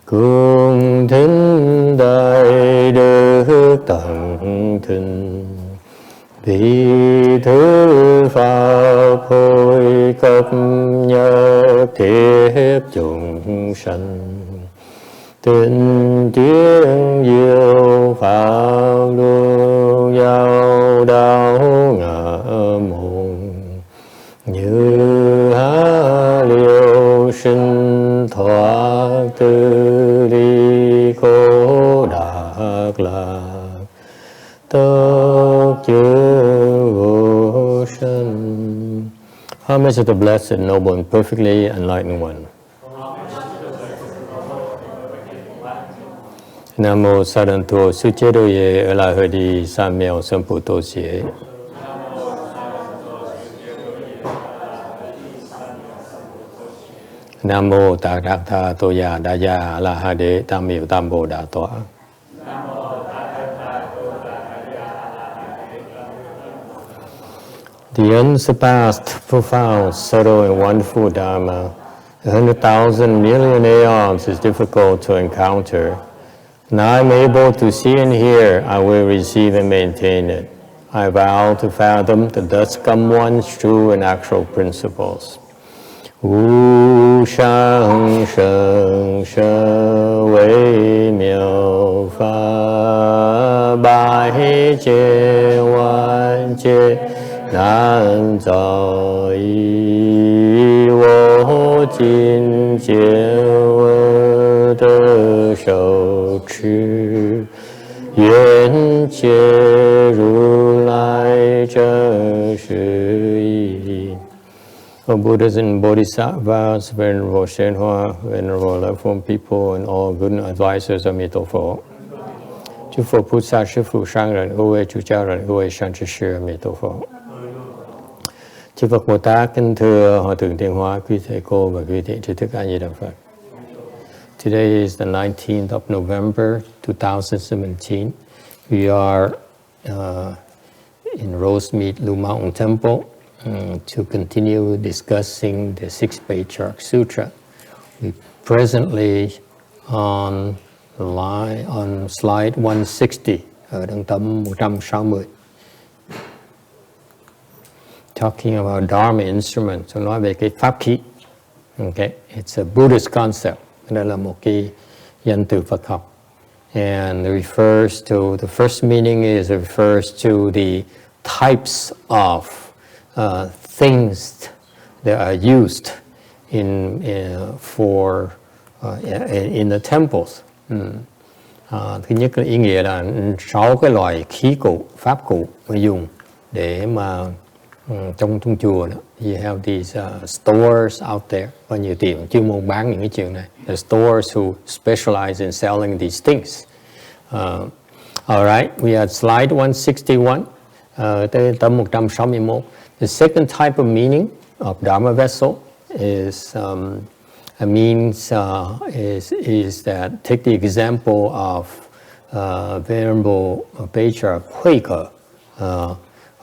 Cung thính đại đức tận thịnh, vị thứ pháp hồi cấp nhất thiết chúng sanh. Tinh tiến diệu pháp luân giao đạo ngã môn, như há liêu sinh thoát tư ly khổ đắc lạc, tất chứa vô sanh. Homage to the blessed, noble, and perfectly enlightened one. Nam mô Sa Đàn Thô Sư Chế Đô Ye Ở La Hơ Đi Sa Mèo Sâm Phụ Tô Xie. Nam mô Tạ Đạc Tha Tô Già Đa Gia La Ha Đế Tam Miệu Tam Bồ Đà Tọa. The unsurpassed, profound, subtle, and wonderful Dharma, 100,000 million aeons is difficult to encounter. Now I'm able to see and hear, I will receive and maintain it. I vow to fathom the thus come one's true and actual principles. Wu shang sheng she wei miao fa bai jie wan jie nan zao yi wo jin jie wo de shou chi yuan jie ru lai zhe shi yi. O Buddhas and Bodhisattvas, Venerable YongHua, Venerable Love People, and all good advisors of Mito Phổ. Chư Phật Bồ Tát Sư Phụ Sang Rần Hữu Huệ Chú Cha Rần Hữu Huệ Sang Sư Sư Mito Phổ. Chư Phật Bồ Tát kính thưa Hòa Thượng Thiện Hóa, quý thầy cô và quý thiện tri thức A Di Đà Phật. Today is the 19th of November 2017. We are in Rosemead Blue Mountain Temple to continue discussing the 6th Patriarch Sutra. We presently on slide 160 ở đường tâm 160. Talking about Dharma instruments, nói về cái pháp khí. Okay, it's a Buddhist concept. Đây là một cái danh từ Phật học. And it refers to, the first meaning is it refers to the types of things that are used in the temples. Thứ nhất là ý nghĩa là 6 cái loại khí cụ, pháp cụ mà dùng để mà trong chùa đó. You have these stores out there. Có nhiều tiệm chuyên môn bán những cái chuyện này. The stores who specialize in selling these things. All right, we had slide 161. Tới tấm 161. The second type of meaning of Dharma Vessel is is that, take the example of Venerable Patriarch HuiKe,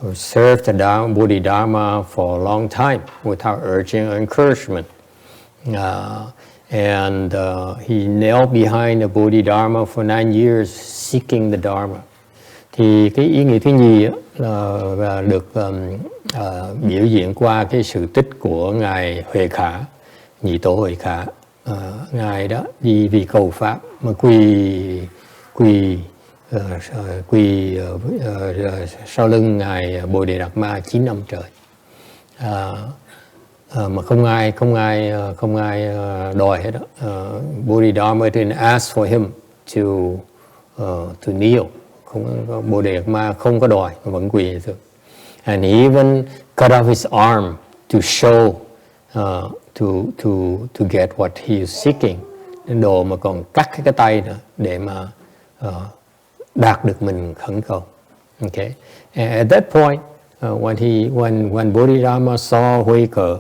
who served the Bodhidharma for a long time without urging or encouragement. He knelt behind the Bodhidharma for 9 years seeking the Dharma. Thì cái ý nghĩa thứ nhì là được biểu diễn qua cái sự tích của Ngài HuiKe, Nhị Tổ HuiKe. Ngài đó vì cầu Pháp mà quỳ sau lưng Ngài Bodhidharma 9 năm trời. Mà không ai đòi hết đó. Bodhidharma didn't ask for him to kneel. Bodhidharma không có đòi, vẫn quỳ thôi. And he even cut off his arm to show to get what he is seeking. Đến độ mà còn cắt cái tay nữa để mà đạt được mình khẩn cầu. Okay. And at that point, when Bodhidharma saw HuiKe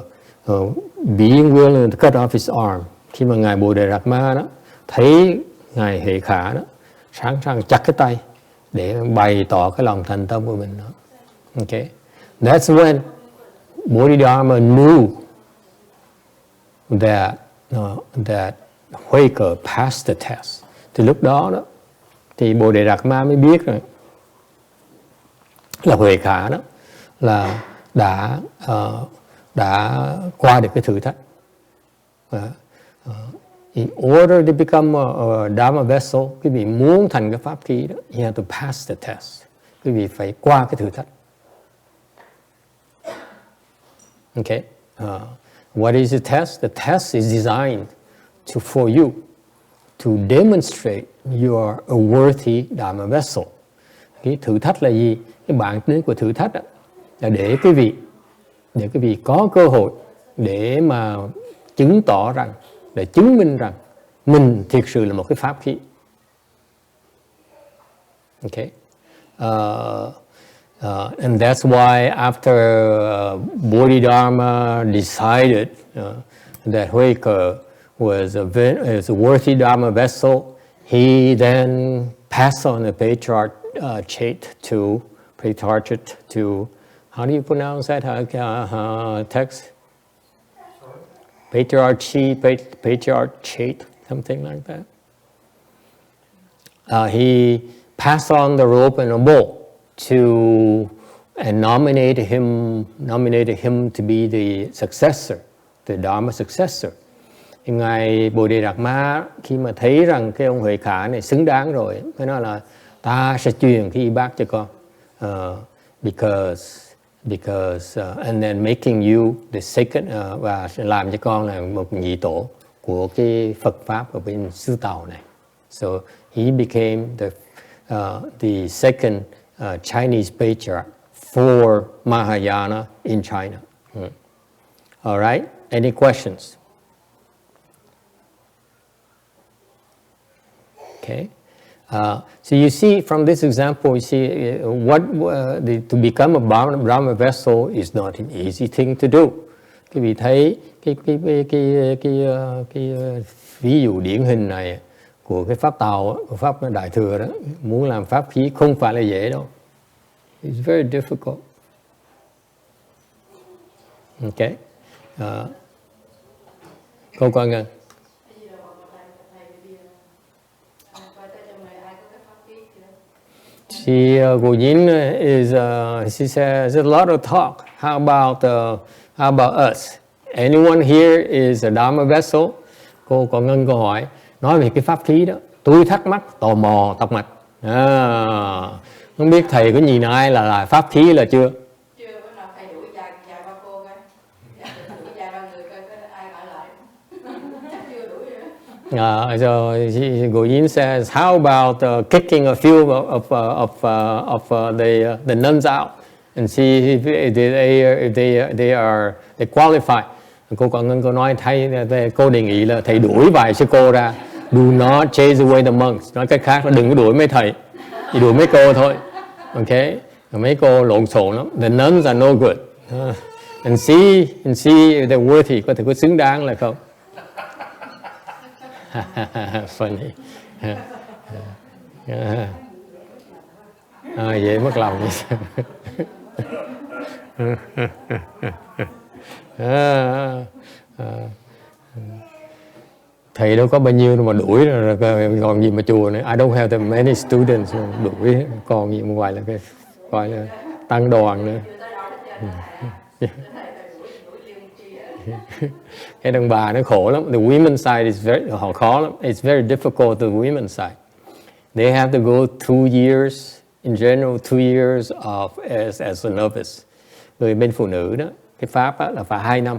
being willing to cut off his arm, khi mà ngài Bodhidharma đó thấy ngài HuiKe đó sẵn sàng chặt cái tay để bày tỏ cái lòng thành tâm của mình đó. Okay. That's when Bodhidharma knew that HuiKe passed the test. Thì lúc đó thì Bodhidharma mới biết rồi là HuiKe đó là đã qua được cái thử thách. In order to become a Dharma Vessel, quý vị muốn thành cái pháp khí đó, you have to pass the test. Quý vị phải qua cái thử thách. Okay. What is the test? The test is designed for you to demonstrate you are a worthy Dharma Vessel. Cái thử thách là gì? Cái bản tính của thử thách là để quý vị có cơ hội để mà chứng tỏ rằng, để chứng minh rằng mình thực sự là một cái pháp khí. Okay. And that's why after Bodhidharma decided that HuiKe was a worthy Dharma Vessel, he then passed on the Patriarch to, how do you pronounce that text? Patriarch, something like that. He passed on the rope and a bowl and nominated him to be the successor, the Dharma successor. Thì ngài Bodhidharma khi mà thấy rằng cái ông HuiKe này xứng đáng rồi, mới nói là ta sẽ truyền cái y bác cho con, because and then making you the second, và làm cho con là một nhị tổ của cái Phật pháp ở bên xứ Tàu này. So he became the second Chinese Patriarch for Mahayana in China. All right. Any questions? Okay. So you see from this example, you see to become a Dharma vessel is not an easy thing to do. Quý vị thấy cái ví dụ điển hình này của cái pháp Tàu, của pháp Đại thừa đó, muốn làm pháp khí không phải là dễ đâu. It's very difficult. Okay. Câu coi ngân. Guyin she says there's a lot of talk. How about us? Anyone here is a Dharma vessel? Cô còn ngân câu hỏi nói về cái pháp khí đó. Tôi thắc mắc, tò mò, tọc mạch. Không biết thầy có nhìn ai là pháp khí là chưa? Chưa, bữa nào thầy đuổi dài ba cô coi. Đuổi dài ba người coi có ai gọi lại. Chắc chưa đuổi nữa. So Guyin says, how about kicking a few of the nuns out and see if they qualify? Cô còn ngân cô nói cô đề nghị là thầy đuổi vài sư cô ra. Do not chase away the monks. Nói cách khác là đừng có đuổi mấy thầy, chỉ đuổi mấy cô thôi. Okay, mấy cô lộn xộn lắm. The nuns are no good. And see if they're worthy, có thể có xứng đáng là không. Funny. Vậy mất lòng như sao? Thầy đâu có bao nhiêu đâu mà đuổi rồi còn gì mà chùa nữa. I don't have that many students, đuổi còn gì mà ngoài là cái gọi là tăng đoàn nữa. Cái đàn bà nó khổ lắm. The women's side is họ khó lắm. It's very difficult the women's side. They have to go 2 years, in general 2 years as a novice. Người bên phụ nữ đó, cái pháp là phải 2 năm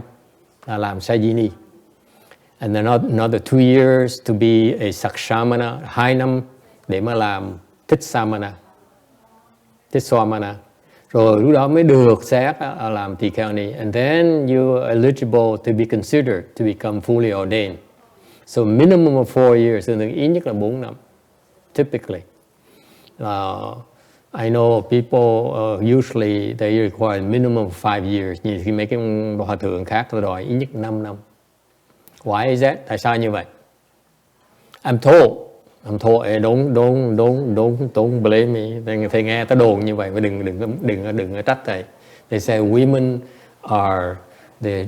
là làm Sajini. And then another 2 years to be a Sakshamana, 2 năm để mà làm Titsamana, rồi lúc đó mới được xét làm tỳ kheo ni. And then you are eligible to be considered to become fully ordained. So minimum of 4 years, ít nhất là 4 năm, typically. I know people usually they require minimum of 5 years. Như khi mấy cái hòa thượng khác tôi đòi ít nhất 5 năm. Why is that? Tại sao như vậy? I'm told, don't blame me. Thầy nghe ta đồn như vậy, và đừng trách thầy. They say women are the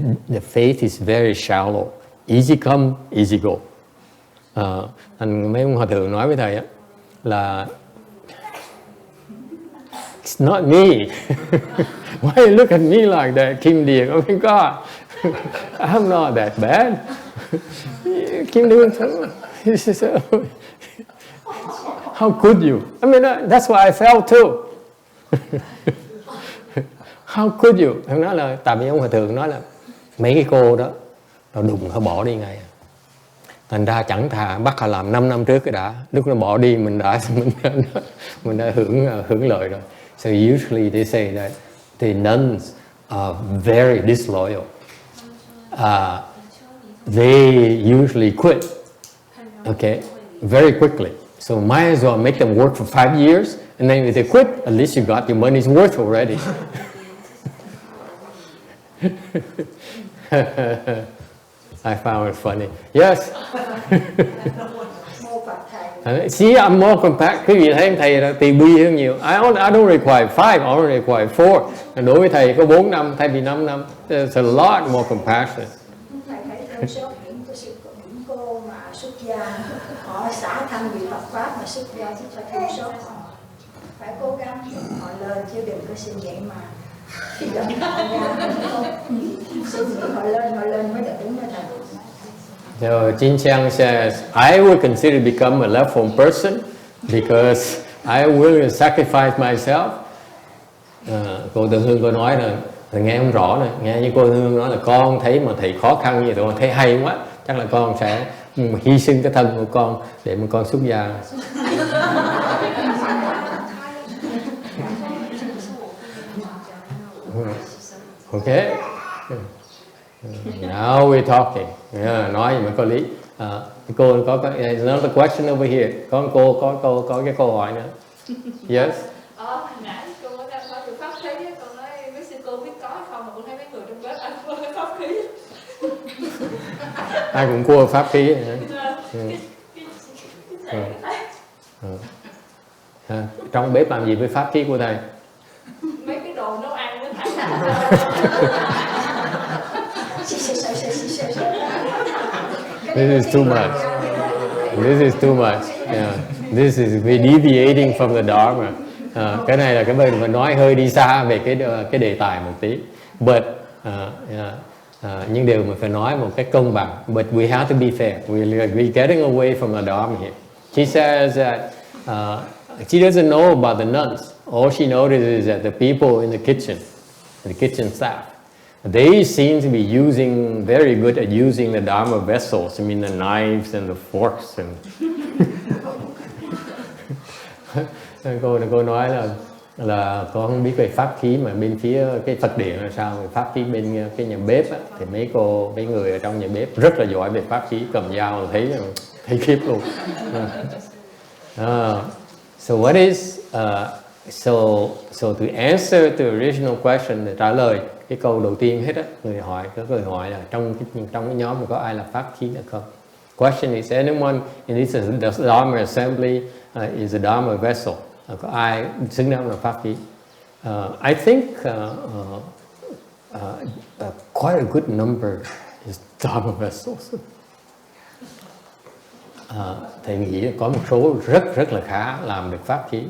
faith is very shallow, easy come, easy go. Mấy ông hòa thượng nói với thầy á là it's not me. Why you look at me like that, Kim Điền? Oh my God, I'm not that bad. Kim Điền, how could you? I mean, that's what I felt too. How could you? Em nói là tại vì ông hòa thượng nói là mấy cái cô đó nó đùng họ bỏ đi ngay. Thành ra chẳng thà bắt họ làm 5 năm trước cái đã, lúc nó bỏ đi mình đã hưởng lợi rồi. So usually they say that the nuns are very disloyal. They usually quit, okay, very quickly. So might as well make them work for 5 years, and then if they quit, at least you got your money's worth already. I found it funny. Yes. See, I'm more compact. Quý vị thấy ông thầy là tỳ bi hơn nhiều. I don't require 5, I only require 4. Đối với thầy có 4 năm thay vì 5 năm. There's a lot more compassion. Thầy thấy trong số những cô mà xuất gia, họ xả thân vì Phật pháp mà xuất gia thì phải thương xót họ. Phải cố gắng họ lên chứ đừng có suy nghĩ mà khi dẫn họ ra suy nghĩ họ lên mới được đúng với thầy. So Jin Chang says, I would consider become a left-form person because I will sacrifice myself. Cô Tự Hương cô nói là nghe không rõ này, nghe như cô Tự Hương nói là con thấy mà thầy khó khăn như vậy, con thấy hay quá, chắc là con sẽ hy sinh cái thân của con để mà con xuất gia. Okay. Now we're talking. Nói gì mà có lý. Cô có another question over here. Có cái câu hỏi nữa. Yes. Hồi nãy cô có đang nói về pháp khí á, con nói mấy sư cô biết có không mà con thấy mấy người trong bếp ăn có cái pháp khí. Ai cũng cua pháp khí. Trong bếp làm gì với pháp khí của thầy? Mấy cái đồ nấu ăn với thầy. This is too much. This is too much. Yeah. This is deviating from the Dharma. Cái này là cái bên mà nói hơi đi xa về cái đề tài một tí. But nhưng điều mà phải nói một cách công bằng. But we have to be fair. We're getting away from the Dharma here. She says that she doesn't know about the nuns. All she notices is that the people in the kitchen staff, they seem to be very good at using the Dharma vessels. I mean the knives and the forks and cô nói là con không biết về pháp khí mà bên phía cái Phật điện là sao, pháp khí bên cái nhà bếp á, thì mấy người ở trong nhà bếp rất là giỏi về pháp khí, cầm dao là thấy khiếp luôn. So what is so to answer the original question, để trả lời cái câu đầu tiên hết á, người hỏi là trong cái nhóm có ai là pháp khí được không? Question is, anyone in this Dharma assembly is a Dharma vessel? Có ai xứng đáng là pháp khí? I think quite a good number is Dharma vessels. Thầy nghĩ có một số rất là khá làm được pháp khí.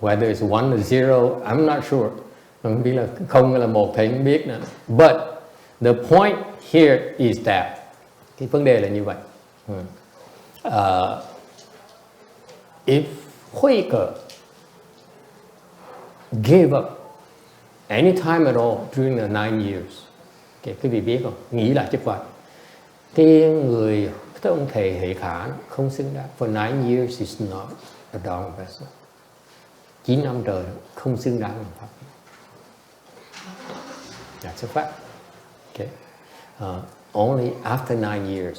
Whether it's 1 or 0, I'm not sure. Không biết là 0 hay là 1 thầy không biết nữa. But the point here is that, cái vấn đề là như vậy. If HuiKe gave up any time at all during the 9 years, okay, quý vị biết không? Nghĩ lại chút vậy. Cái ông thầy Hệ Khả không xứng đáng. For 9 years is not a Dharma vessel. 9 năm trời không xứng đáng làm pháp. That's a fact. Okay. Only after 9 years,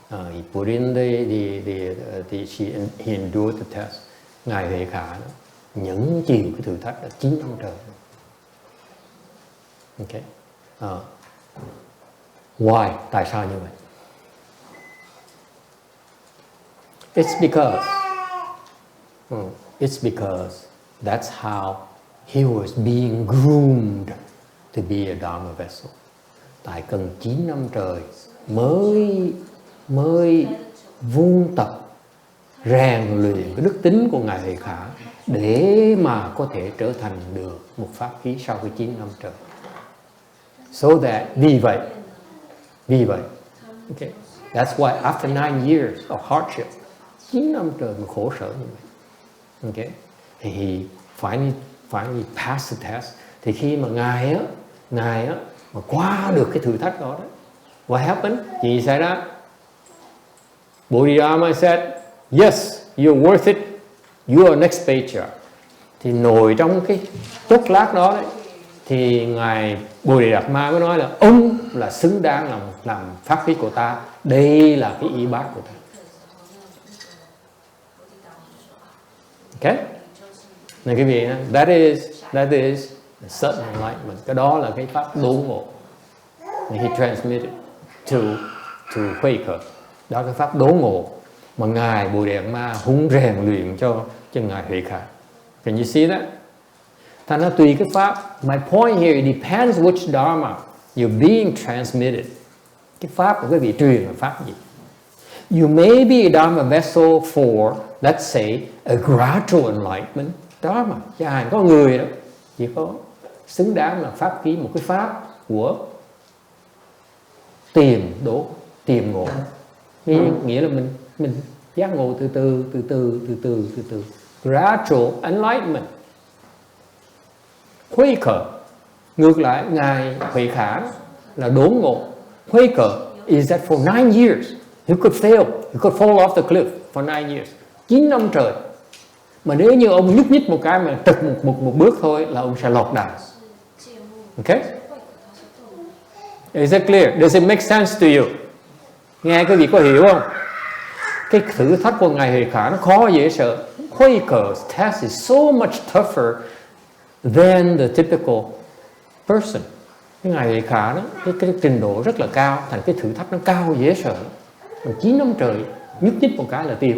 he put in he endured the test. Ngài Hệ Khả nhẫn chịu cái thử thách là 9 năm trời. Okay. Why? Tại sao như vậy? It's because that's how he was being groomed to be a Dharma vessel. Tại cần 9 năm trời mới vun tập, rèn luyện cái đức tính của ngài Huệ Khả để mà có thể trở thành được một pháp khí sau cái 9 năm trời. So that, vì vậy, okay, that's why after 9 years of hardship, 9 năm trời mà khổ sở như vậy, okay, thì he finally passed the test. Thì khi mà ngài á mà qua được cái thử thách đó, what happened? Gì xảy ra? Bodhidharma said, yes, you're worth it, you are next Patriarch. Thì ngồi trong cái chốc lát đó đấy, thì ngài Bodhidharma mới nói là ông là xứng đáng làm pháp khí của ta, đây là cái y bát của ta. Okay? Này quý vị, that is the sudden enlightenment. Cái đó là cái pháp đốn ngộ. He transmitted to HuiKe. Đó là cái pháp đốn ngộ mà ngài Bodhidharma hung rèn luyện cho ngài HuiKe. Can you see that? Thành ra tùy cái pháp. My point here, it depends which Dharma you're being transmitted. Cái pháp của cái vị truyền là pháp gì? You may be a Dharma vessel for, let's say, a gradual enlightenment Dharma. Chứ ai có người đó chỉ có xứng đáng là pháp khí, một cái pháp của tìm ngộ. Nghĩa là mình giác ngộ từ từ. Gradual enlightenment. HuiKe, ngược lại ngài Huệ Khả là đốn ngộ. HuiKe is that for 9 years he could fail, he could fall off the cliff for 9 years, 9 năm trời. Mà nếu như ông nhúc nhích một cái mà trật một bước thôi là ông sẽ lọt đà. Okay? Is that clear? Does it make sense to you? Nghe quý vị có hiểu không? Cái thử thách của ngài Huệ Khả nó khó dễ sợ. HuiKe's test is so much tougher than the typical person. Cái ngài Huệ Khả đó, cái trình độ rất là cao, thành cái thử thách nó cao dễ sợ. 9 năm trời nhúc nhích một cái là tiêu.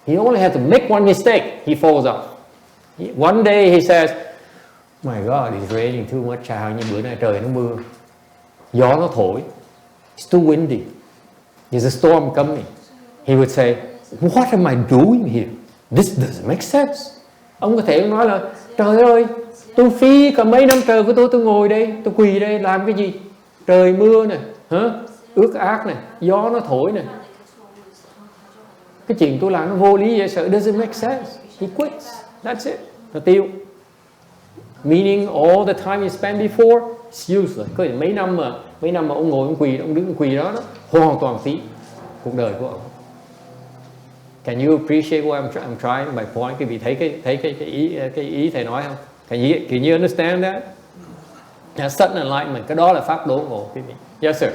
He only had to make one mistake, he falls off. One day he says, my God, it's raining too much. Chào, như bữa nay trời nó mưa, gió nó thổi, it's too windy, there's a storm coming. He would say, what am I doing here? This doesn't make sense. Ông có thể nói là, trời ơi, tôi phi cả mấy năm trời của tôi ngồi đây, tôi quỳ đây làm cái gì? Trời mưa nè, ướt át nè, gió nó thổi nè. Cái chuyện tôi làm nó vô lý vậy sợ, doesn't make sense. He quits. That's it. Nó tiêu. Meaning all the time you spent before, it's useless. Có mấy năm mà ông ngồi ông quỳ, ông đứng quỳ đó, hoàn toàn phí cuộc đời của ông. Can you appreciate what I'm trying? My point. Quý vị thấy cái ý thầy nói không? Can you understand that? That's sudden enlightenment. Cái đó là pháp đốn ngộ quý vị. Yes, sir.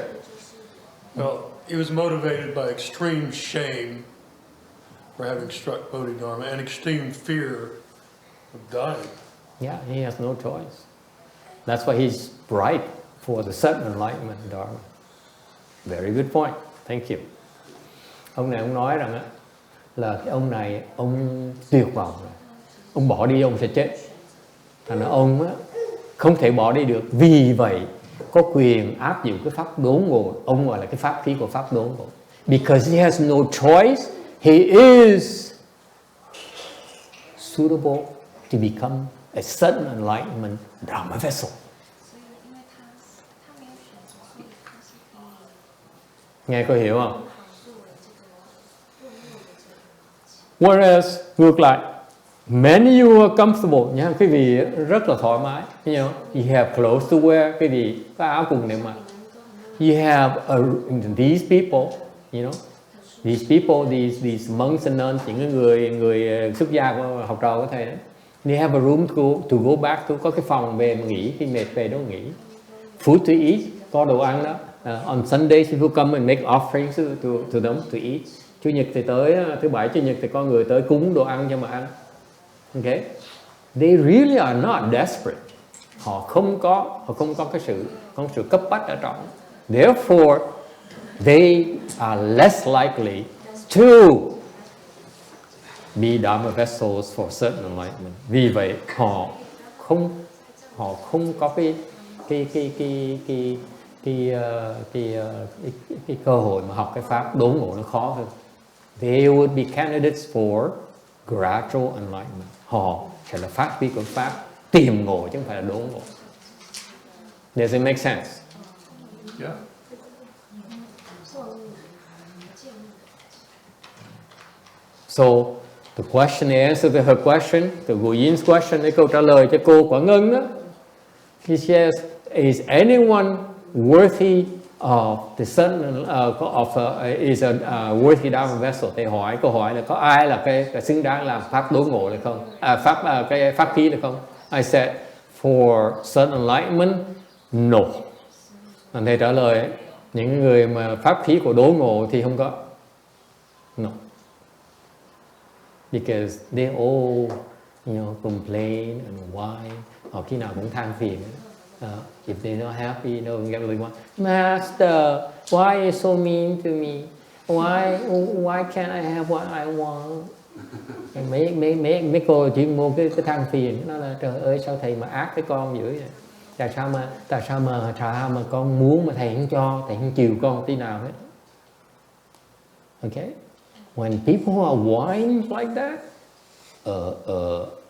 Well, he was motivated by extreme shame for having struck Bodhidharma and extreme fear of dying. Yeah, he has no choice. That's why he's bright for the sudden enlightenment Dharma. Very good point. Thank you. Ông này ông nói rằng á, là cái ông này ông tuyệt vọng rồi. Ông bỏ đi ông sẽ chết. Thành ra ông á, không thể bỏ đi được. Vì vậy có quyền áp dụng cái pháp đốn ngộ. Ông gọi là cái pháp khí của pháp đốn ngộ. Because he has no choice, he is suitable to become a sudden enlightenment Dharma vessel. Nghe có hiểu không? Whereas, ngược lại, many you are comfortable, nha, quý vị rất là thoải mái. You know, you have clothes to wear, quý vị có áo quần để mặc. You have these people, you know, these people, these monks and nuns, những người xuất gia của học trò của thầy đó. They have a room to go back to, có cái phòng về mà nghỉ, khi mệt về đó nghỉ. Food to eat, có đồ ăn đó. On Sundays people come and make offerings to them to eat. Chủ nhật thì tới, thứ bảy chủ nhật thì có người tới cúng đồ ăn cho mà ăn. Okay? They really are not desperate. Họ không có cái sự cấp bách ở trong. Therefore, they are less likely to be Dharma vessels for certain enlightenment. Vì vậy họ không có cái cơ hội mà học cái pháp đốn ngộ nó khó hơn. they would be candidates for gradual enlightenment. Họ sẽ là phát huy của pháp tiềm ngộ chứ không phải là đốn ngộ. Does it make sense? Yeah. So the question, the answer to her question, to Gu Yin's question, cái câu trả lời cho cô Quảng Ngân đó. He says, is anyone worthy of the son is a worthy Dharma vessel? Thì câu hỏi là có ai là cái xứng đáng làm pháp đốn ngộ hay không? Cái pháp khí được không? I said, for certain enlightenment, no. Anh thầy trả lời, những người mà pháp khí của đốn ngộ thì không có. No. Because they all, complain and whine. Họ khi nào cũng than phiền. If they're not happy, they don't get what they want. Master, why are you so mean to me? Why can't I have what I want? Mấy cô chỉ mua cái than phiền, nó là trời ơi sao thầy mà ác với con dữ vậy? Tại sao mà con muốn mà thầy không cho, thầy không chiều con tí nào hết. Okay? When people are whining like that,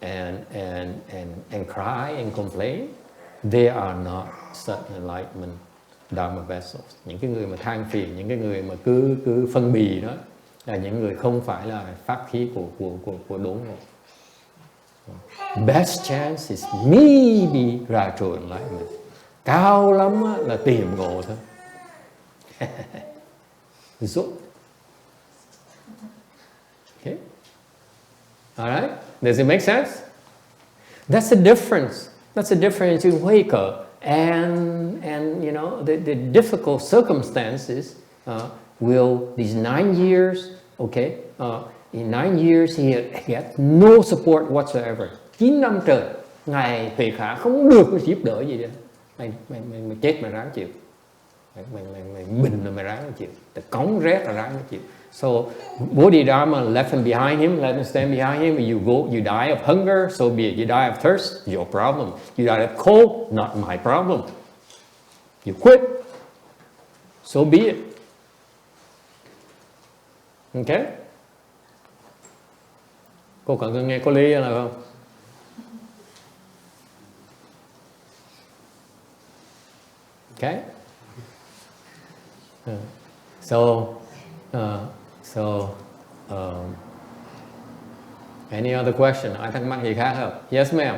and cry and complain, they are not certain enlightenment Dharma vessels. Những cái người mà than phiền, những cái người mà cứ phân bì đó là những người không phải là pháp khí của đốn ngộ. Best chance is maybe gradual enlightenment. Cao lắm là tiềm ngộ thôi. Giúp. Okay. All right. Does it make sense? That's the difference. That's the difference in HuiKe and the difficult circumstances these 9 years. Okay. In 9 years he gets no support whatsoever. 9 năm trời ngài Huệ Khả không được có giúp đỡ gì nữa. Mày chết mà ráng chịu. Mày bình rồi mày ráng chịu. Mày cống rét là ráng chịu. So Bodhidharma left him behind him, let him stand behind him. You die of hunger, so be it. You die of thirst, your problem. You die of cold, not my problem. You quit, so be it. Okay? Cô cần nghe có lý là không? Okay? Any other question? Ai thắc mắc gì khác không? Yes, ma'am.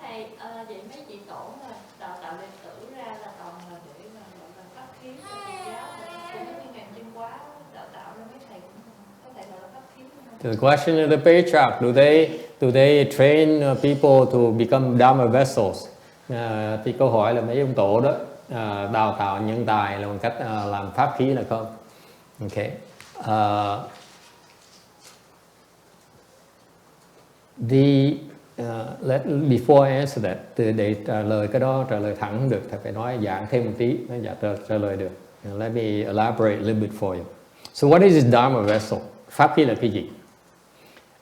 Thầy, vậy mấy chị tổ mà đào tạo đệ tử ra là toàn là để mà pháp khí của Phật giáo, cũng như ngàn chân quá đào tạo ra mấy thầy cũng có thể gọi là pháp khí không? The question of the Patriarch, do they train people to become Dharma vessels? Thì câu hỏi là mấy ông tổ đó đào tạo nhân tài là bằng cách làm pháp khí là không? Okay. Before I answer that, để trả lời cái đó, trả lời thẳng không được, thầy phải nói giảng thêm một tí mới trả lời được. Let me elaborate a little bit for you. So what is this Dharma vessel? Pháp khí là cái gì?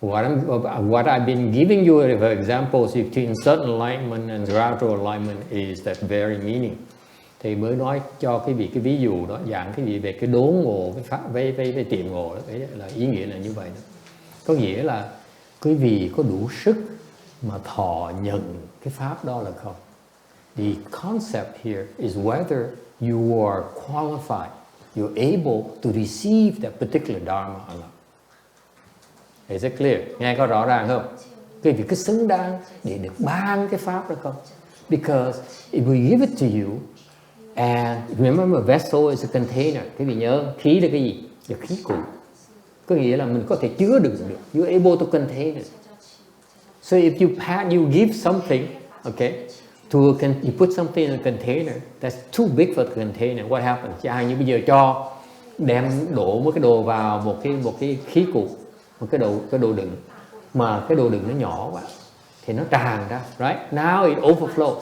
What I've been giving you as examples between certain enlightenment and gradual enlightenment is that very meaning. Thì mới nói cho cái ví dụ đó, giảng cái gì về cái đốn ngộ với tiệm ngộ đó, là ý nghĩa là như vậy đó. Có nghĩa là quý vị có đủ sức mà thọ nhận cái pháp đó là không. The concept here is whether you are qualified, you're able to receive that particular dharma or not. Is it clear? Nghe có rõ ràng không? Quý vị có xứng đáng để được ban cái pháp đó không? Because if we give it to you, and remember, vessel is a container. Quý vị nhớ, khí là cái gì? Là khí cụ. Có nghĩa là mình có thể chứa đựng được. You're able to contain it. So if you give something, okay, you put something in a container that's too big for the container. What happens? Chẳng như bây giờ đổ một cái đồ vào một cái khí cụ, một cái đồ đựng, mà cái đồ đựng nó nhỏ quá thì nó tràn ra, right? Now it overflows.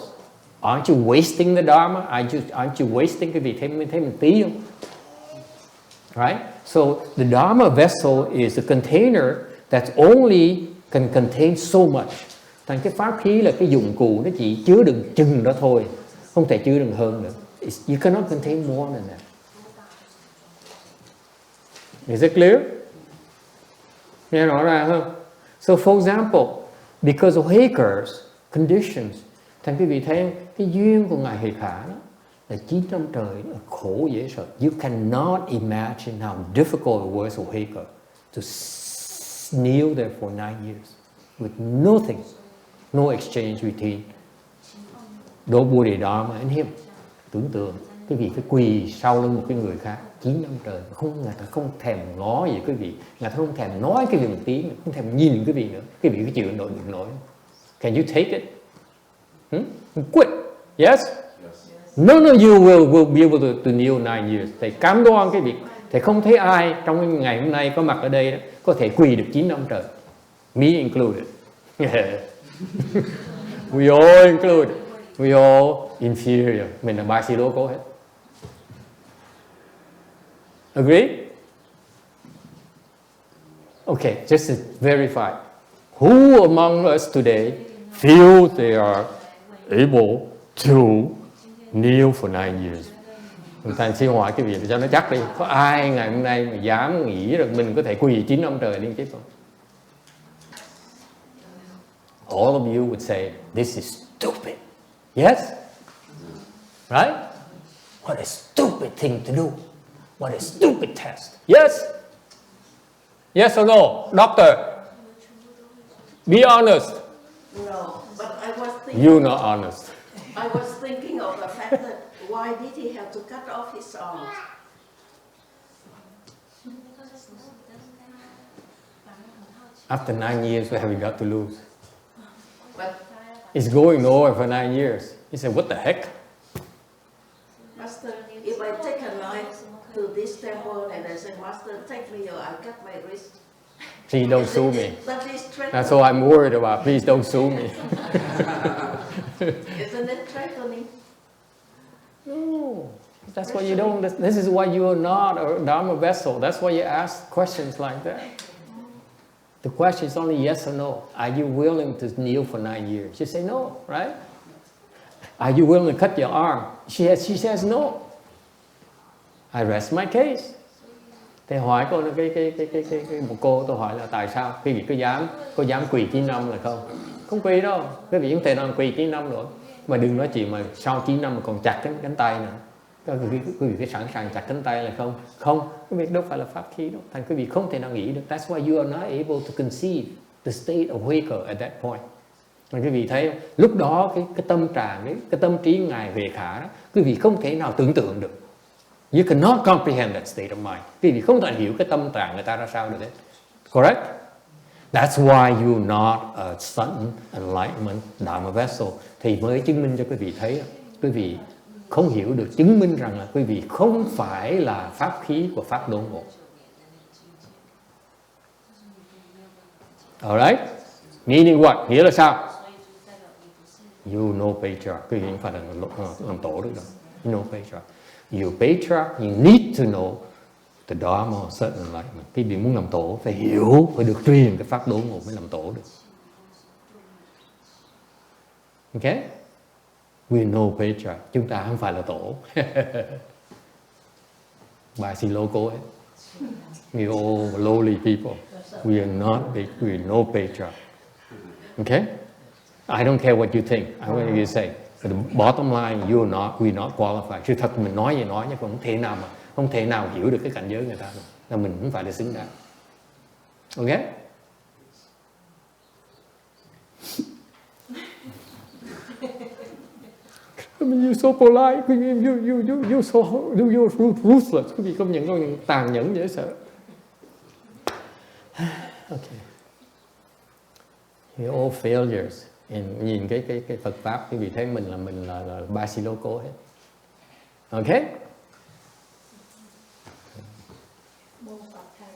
Aren't you wasting the Dharma? Aren't you wasting cái việc thêm một tí không? Right? So the Dharma vessel is a container that only can contain so much. Thành cái pháp khí là cái dụng cụ, nó chỉ chứa đựng chừng đó thôi, không thể chứa đựng hơn nữa. You cannot contain more than that. Is it clear? Nghe rõ ràng không? So for example, because of HuiKe's conditions, thành quý vị thấy cái duyên của ngài HuiKe đó là 9 năm trời khổ dễ sợ. You cannot imagine how difficult it was for HuiKe to kneel there for 9 years with nothing, no exchange between Bodhidharma and him. Tưởng tượng quý vị phải quỳ sau lưng một cái người khác 9 năm trời, người ta không thèm ngó gì quý vị, người ta không thèm nói cái gì một tiếng, không thèm nhìn quý vị nữa, quý vị phải chịu đựng nổi. Can you take it? Quit. Yes? None of you will be able to kneel 9 years. Thầy cam đoan cái việc thầy không thấy ai trong ngày hôm nay có mặt ở đây đó, có thể quỳ được 9 năm trời. Me included. We all included. We all inferior. Mình là ba si lô cố hết. Agree? Okay, just to verify. Who among us today feel they are able to kneel for 9 years? Mình thành siêu hỏi cái việc cho nó chắc đi. Có ai ngày hôm nay mà dám nghĩ rằng mình có thể quỳ 9 năm trời liên tiếp không? All of you would say, this is stupid. Yes? Right? What a stupid thing to do. What a stupid test. Yes? Yes or no? Doctor? Be honest. No, but I was thinking. You're not honest. I was thinking of the fact that why did he have to cut off his arms? After 9 years, what have you got to lose? But It's going nowhere for 9 years. He said, what the heck? Master, if I take a knife to this temple and I say, Master, take me or I cut my wrist. Please don't sue me. That is threatening. That's all I'm worried about. Please don't sue me. Isn't it threatening? No, that's why you don't. This is why you are not a Dharma vessel. That's why you ask questions like that. The question is only yes or no. Are you willing to kneel for 9 years? You say no, right? Are you willing to cut your arm? She says no. I rest my case. Thì hỏi cô một cô tôi hỏi là tại sao quý vị có dám quỳ 9 năm là không? Không quỳ đâu. Quý vị không thể nào quỳ 9 năm nữa. Mà đừng nói chuyện mà sau 9 năm mà còn chặt cánh tay nữa. Quý vị phải sẵn sàng chặt cánh tay là không? Không, cái việc đâu phải là pháp khí đâu. Thành quý vị không thể nào nghĩ được. That's why you are not able to conceive the state of HuiKe at that point. Mà quý vị thấy lúc đó cái tâm trạng đấy, cái tâm trí ngài HuiKe đó, quý vị không thể nào tưởng tượng được. You cannot comprehend that state of mind. Quý vị không thể hiểu cái tâm trạng người ta ra sao được đấy. Correct? That's why you're not a sudden enlightenment Dharma vessel. Thì mới chứng minh cho quý vị thấy, quý vị không hiểu được, chứng minh rằng là quý vị không phải là pháp khí của pháp đốn ngộ. Alright? Meaning what? Nghĩa là sao? You know Patriarch. Quý vị không phải là làm tổ được đâu. You know Patriarch. You Patriarch, you need to know the Dharma of certain enlightenment. Quý vị muốn làm tổ phải hiểu, phải được truyền cái pháp đốn ngộ mới làm tổ được. Okay? We know Patriarch. Chúng ta không phải là tổ. Bà xin lô cô ấy. We all lowly people. We are not big. We know Patriarch. Okay? I don't care what you think. I want you to say. But the bottom line, we're not qualified. Sự thật mình nói gì nói, nhưng không thể nào hiểu được cái cảnh giới người ta đâu. Là mình không phải là xứng đáng. Okay? I mean, you're so polite. You're so ruthless. Quý vị công nhận con tàn nhẫn dễ sợ. Okay. You're all failures. Nhìn cái Phật pháp, quý vị thấy mình là ba si lô cô hết. Okay? Mô Phật thầy.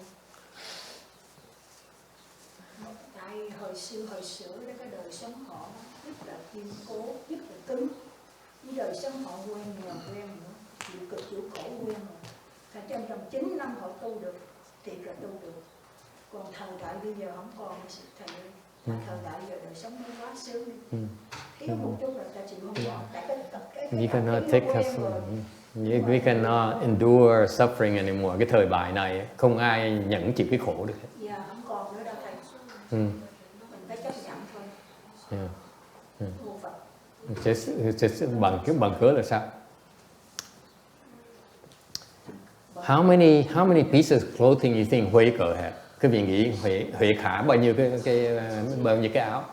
Tại hồi xưa đó cái đời sống họ rất là kiên cố, rất là cứng. Với đời sống họ quen nữa, chịu cực chịu khổ quen rồi. Cả trong 9 năm họ tu được, thiệt là tu được. Còn thời đại bây giờ không còn thầy ơi. Thời đại giờ đời sống nó quá sướng đi. Thiếu một chút là ta chịu không bỏ. We cannot take us. We cannot endure suffering anymore. Cái thời đại này không ai nhẫn chịu cái khổ được. Dạ, không còn nữa đâu. Mình phải chấp nhận thôi. Yeah. Vô Phật. Just bằng cớ là sao? How many pieces of clothing you think HuiKe had? Cái vị nghĩ HuiKe bao nhiêu cái áo?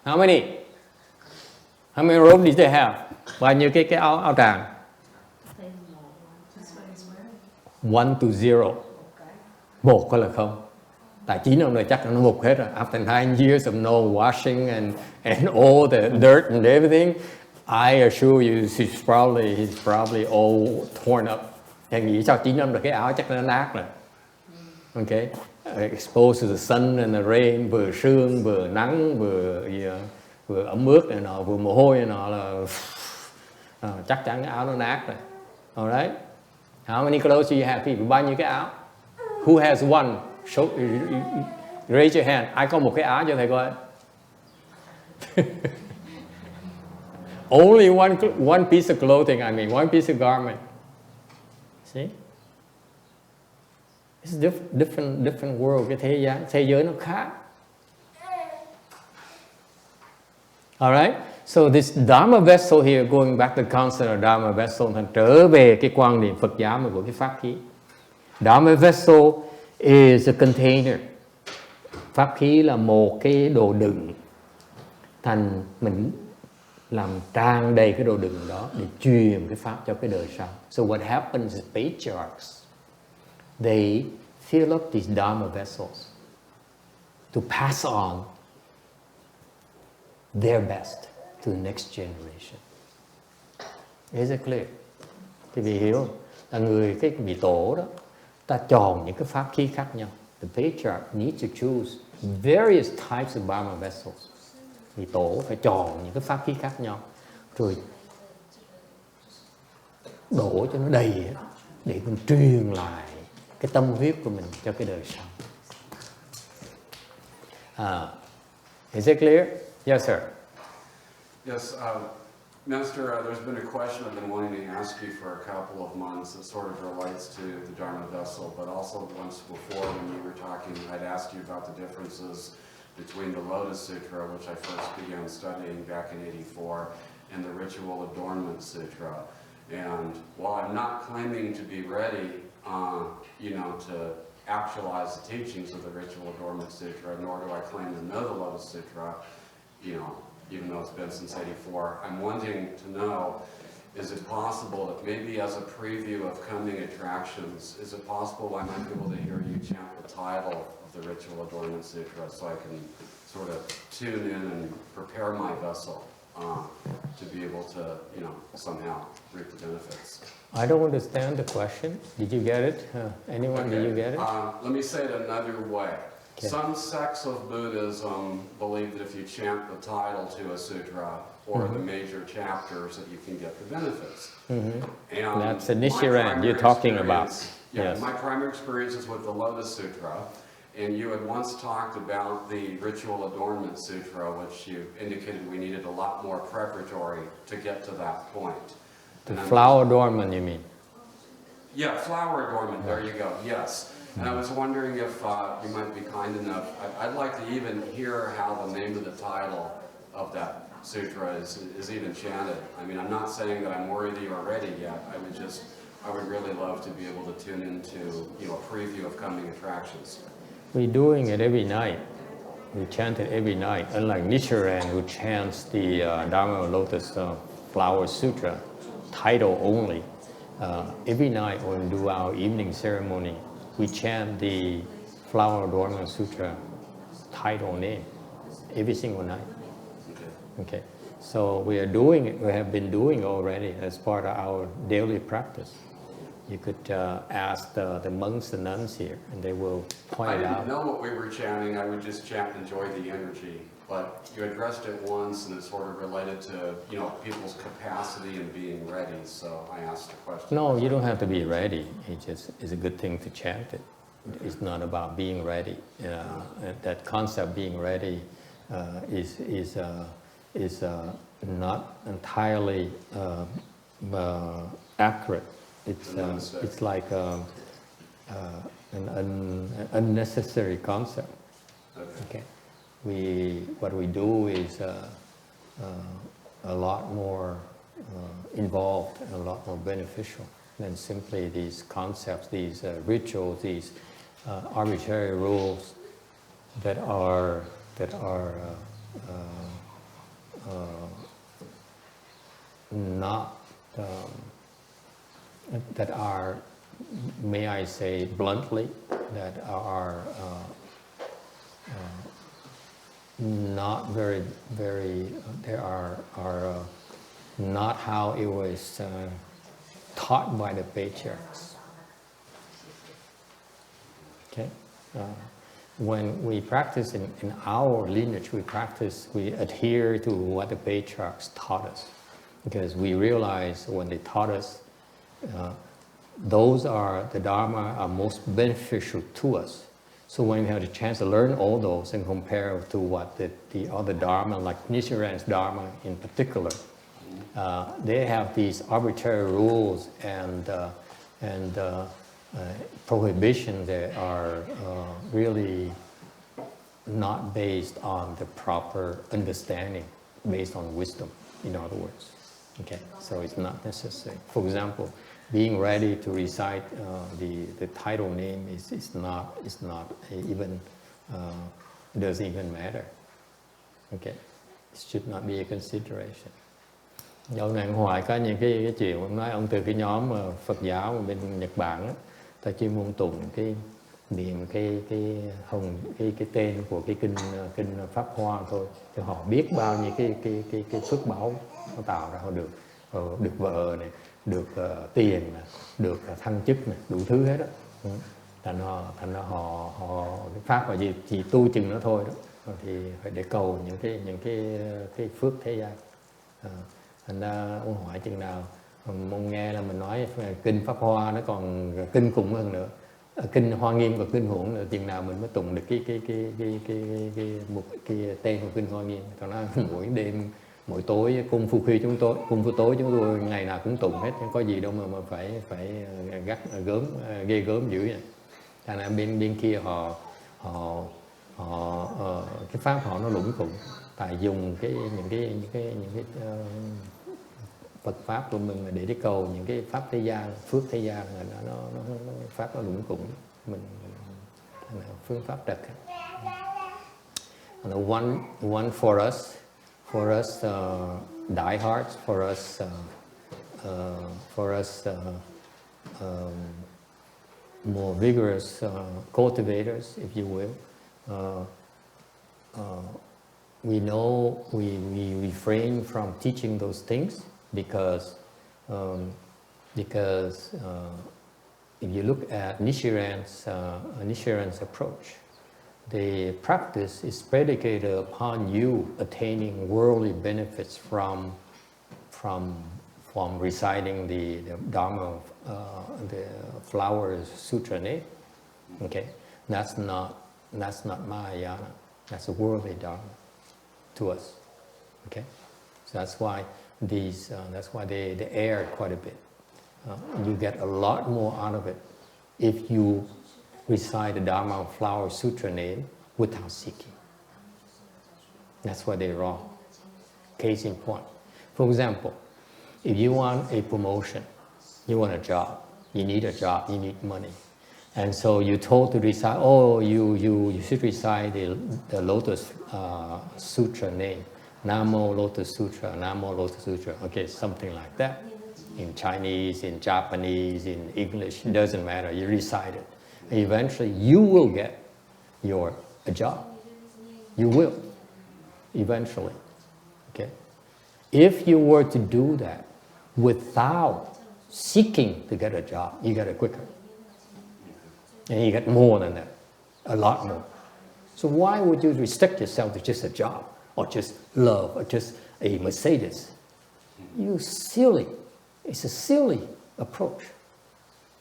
How many? How many robes did they have? Bao nhiêu cái áo tràng? 1 to 0. Một có là không. Tại 9 năm rồi chắc nó mục hết rồi. After 9 years of no washing and all the dirt and everything, I assure you he's probably all torn up. Em nghĩ sau 9 năm rồi cái áo chắc nó nát rồi. Okay, exposed to the sun and the rain, vừa sương vừa nắng vừa ẩm ướt này nọ, vừa mồ hôi này nọ là chắc chắn cái áo nó nát rồi. Alright, how many clothes do you have? People, bao nhiêu cái áo? Who has one? Show, raise your hand. Ai có một cái áo cho thầy coi. Only one piece of clothing. I mean, one piece of garment. See? It's different world. Cái thế giới nó khác. All right. So this Dharma vessel here, going back to the concept of Dharma vessel, thành trở về cái quan điểm Phật giáo của cái pháp khí. Dharma vessel is a container. Pháp khí là một cái đồ đựng. Thành mình làm tràn đầy cái đồ đựng đó để truyền cái pháp cho cái đời sau. So what happens is Patriarchs, they fill up these Dharma vessels to pass on their best to the next generation. Is it clear? Thì vì hiểu là cái vị tổ đó, ta chọn những cái pháp khí khác nhau. The Patriarch needs to choose various types of Dharma vessels. Vị tổ phải chọn những cái pháp khí khác nhau, rồi đổ cho nó đầy để mình truyền lại cái tâm huyết của mình cho cái đời sau. Is it clear? Yes, sir. Yes, Master, there's been a question I've been wanting to ask you for a couple of months that sort of relates to the Dharma vessel, but also once before when you were talking, I'd asked you about the differences between the Lotus Sutra, which I first began studying back in '84, and the Ritual Adornment Sutra. And while I'm not claiming to be ready, to actualize the teachings of the Ritual Adornment Sutra, nor do I claim to know the Lotus Sutra, even though it's been since '84, I'm wanting to know, is it possible that maybe as a preview of coming attractions, is it possible I might be able to hear you chant the title of the Ritual Adornment Sutra so I can sort of tune in and prepare my vessel to be able to, somehow reap the benefits? I don't understand the question. Did you get it? Anyone, Okay. did you get it? Let me say it another way. Okay. Some sects of Buddhism believe that if you chant the title to a sutra or the major chapters that you can get the benefits. And That's the my Nichiren primary you're talking about. experience- Yeah, Yes. my primary experience is with the Lotus Sutra, and you had once talked about the Ritual Adornment Sutra, which you indicated we needed a lot more preparatory to get to that point. The And I'm- flower adornment, you mean? Yeah, flower adornment, there you go, yes. And I was wondering if you might be kind enough, I'd like to even hear how the name of the title of that sutra is even chanted. I mean, I'm not saying that I'm worthy or ready yet, I would really love to be able to tune into, a preview of coming attractions. We're doing it every night. We chant it every night, unlike Nichiren, who chants the Dharma Lotus Flower Sutra, title only. Every night when we do our evening ceremony, we chant the Flower Adornment Sutra title name every single night. Okay. So we have been doing already as part of our daily practice. You could ask the monks and nuns here, and they will I point it didn't out. know what we were chanting, I would just chant and enjoy the energy. But you addressed it once and it sort of related to, people's capacity and being ready, so I asked the question. No, you don't have to be ready. It's a good thing to chant it. It's not about being ready. That concept being ready is not entirely accurate. It's like an unnecessary concept. Okay, what we do is a lot more involved and a lot more beneficial than simply these concepts, these rituals, these arbitrary rules that are not that are, may I say bluntly, that are not very, they are not how it was taught by the patriarchs. Okay, when we practice in our lineage, we adhere to what the patriarchs taught us, because we realize when they taught us, those are the Dharma are most beneficial to us. So when we have the chance to learn all those and compare to what the other Dharma, like Nichiren's Dharma in particular, they have these arbitrary rules and prohibitions that are really not based on the proper understanding, based on wisdom, in other words. Okay, so it's not necessary. For example, being ready to recite the title name is not even it doesn't even matter. Okay, it should not be a consideration. Dạo này Hoài có những cái chuyện ông nói ông từ cái nhóm Phật giáo bên Nhật Bản á, ta chuyên môn tụng cái niệm cái tên của cái kinh Pháp Hoa thôi, cho họ biết bao nhiêu cái phước báu nó tạo ra, họ được vợ này, được tiền này, được thăng chức này, đủ thứ hết đó. Thành ra họ cái pháp là gì chỉ tu chừng nó thôi đó, thì phải để cầu những cái phước thế gian. Thành ra ông hỏi chừng nào ông nghe là mình nói kinh Pháp Hoa nó còn kinh khủng hơn nữa, kinh Hoa Nghiêm và kinh Huống nữa, chừng nào mình mới tụng được cái tên của kinh Hoa Nghiêm. Còn nó mỗi đêm mỗi tối cung phu tối chúng tôi ngày nào cũng tụng hết, có gì đâu mà phải gắt gớm ghê gớm dữ vậy. Thành ra bên kia họ cái pháp họ nó lủng củng, tại dùng những cái Phật pháp của mình để cầu những cái pháp thế gian, phước thế gian, nó pháp nó lủng củng, mình phương pháp trật. One for us diehards, for us more vigorous cultivators, if you will. We know we refrain from teaching those things because if you look at Nichiren's approach, the practice is predicated upon you attaining worldly benefits from reciting the Dharma, the Flowers Sutra name. Okay, that's not Mahayana. That's a worldly Dharma to us. Okay, so that's why they err quite a bit. You get a lot more out of it if you recite the Dharma Flower Sutra name without seeking. That's why they're wrong. Case in point. For example, if you want a promotion, you want a job, you need a job, you need money. And so you're told to recite, you should recite the Lotus Sutra name. Namo Lotus Sutra, Namo Lotus Sutra. Okay, something like that. In Chinese, in Japanese, in English, it doesn't matter. You recite it. Eventually, you will get a job. You will, eventually. Okay. If you were to do that without seeking to get a job, you get it quicker. And you get more than that, a lot more. So why would you restrict yourself to just a job, or just love, or just a Mercedes? You silly. It's a silly approach.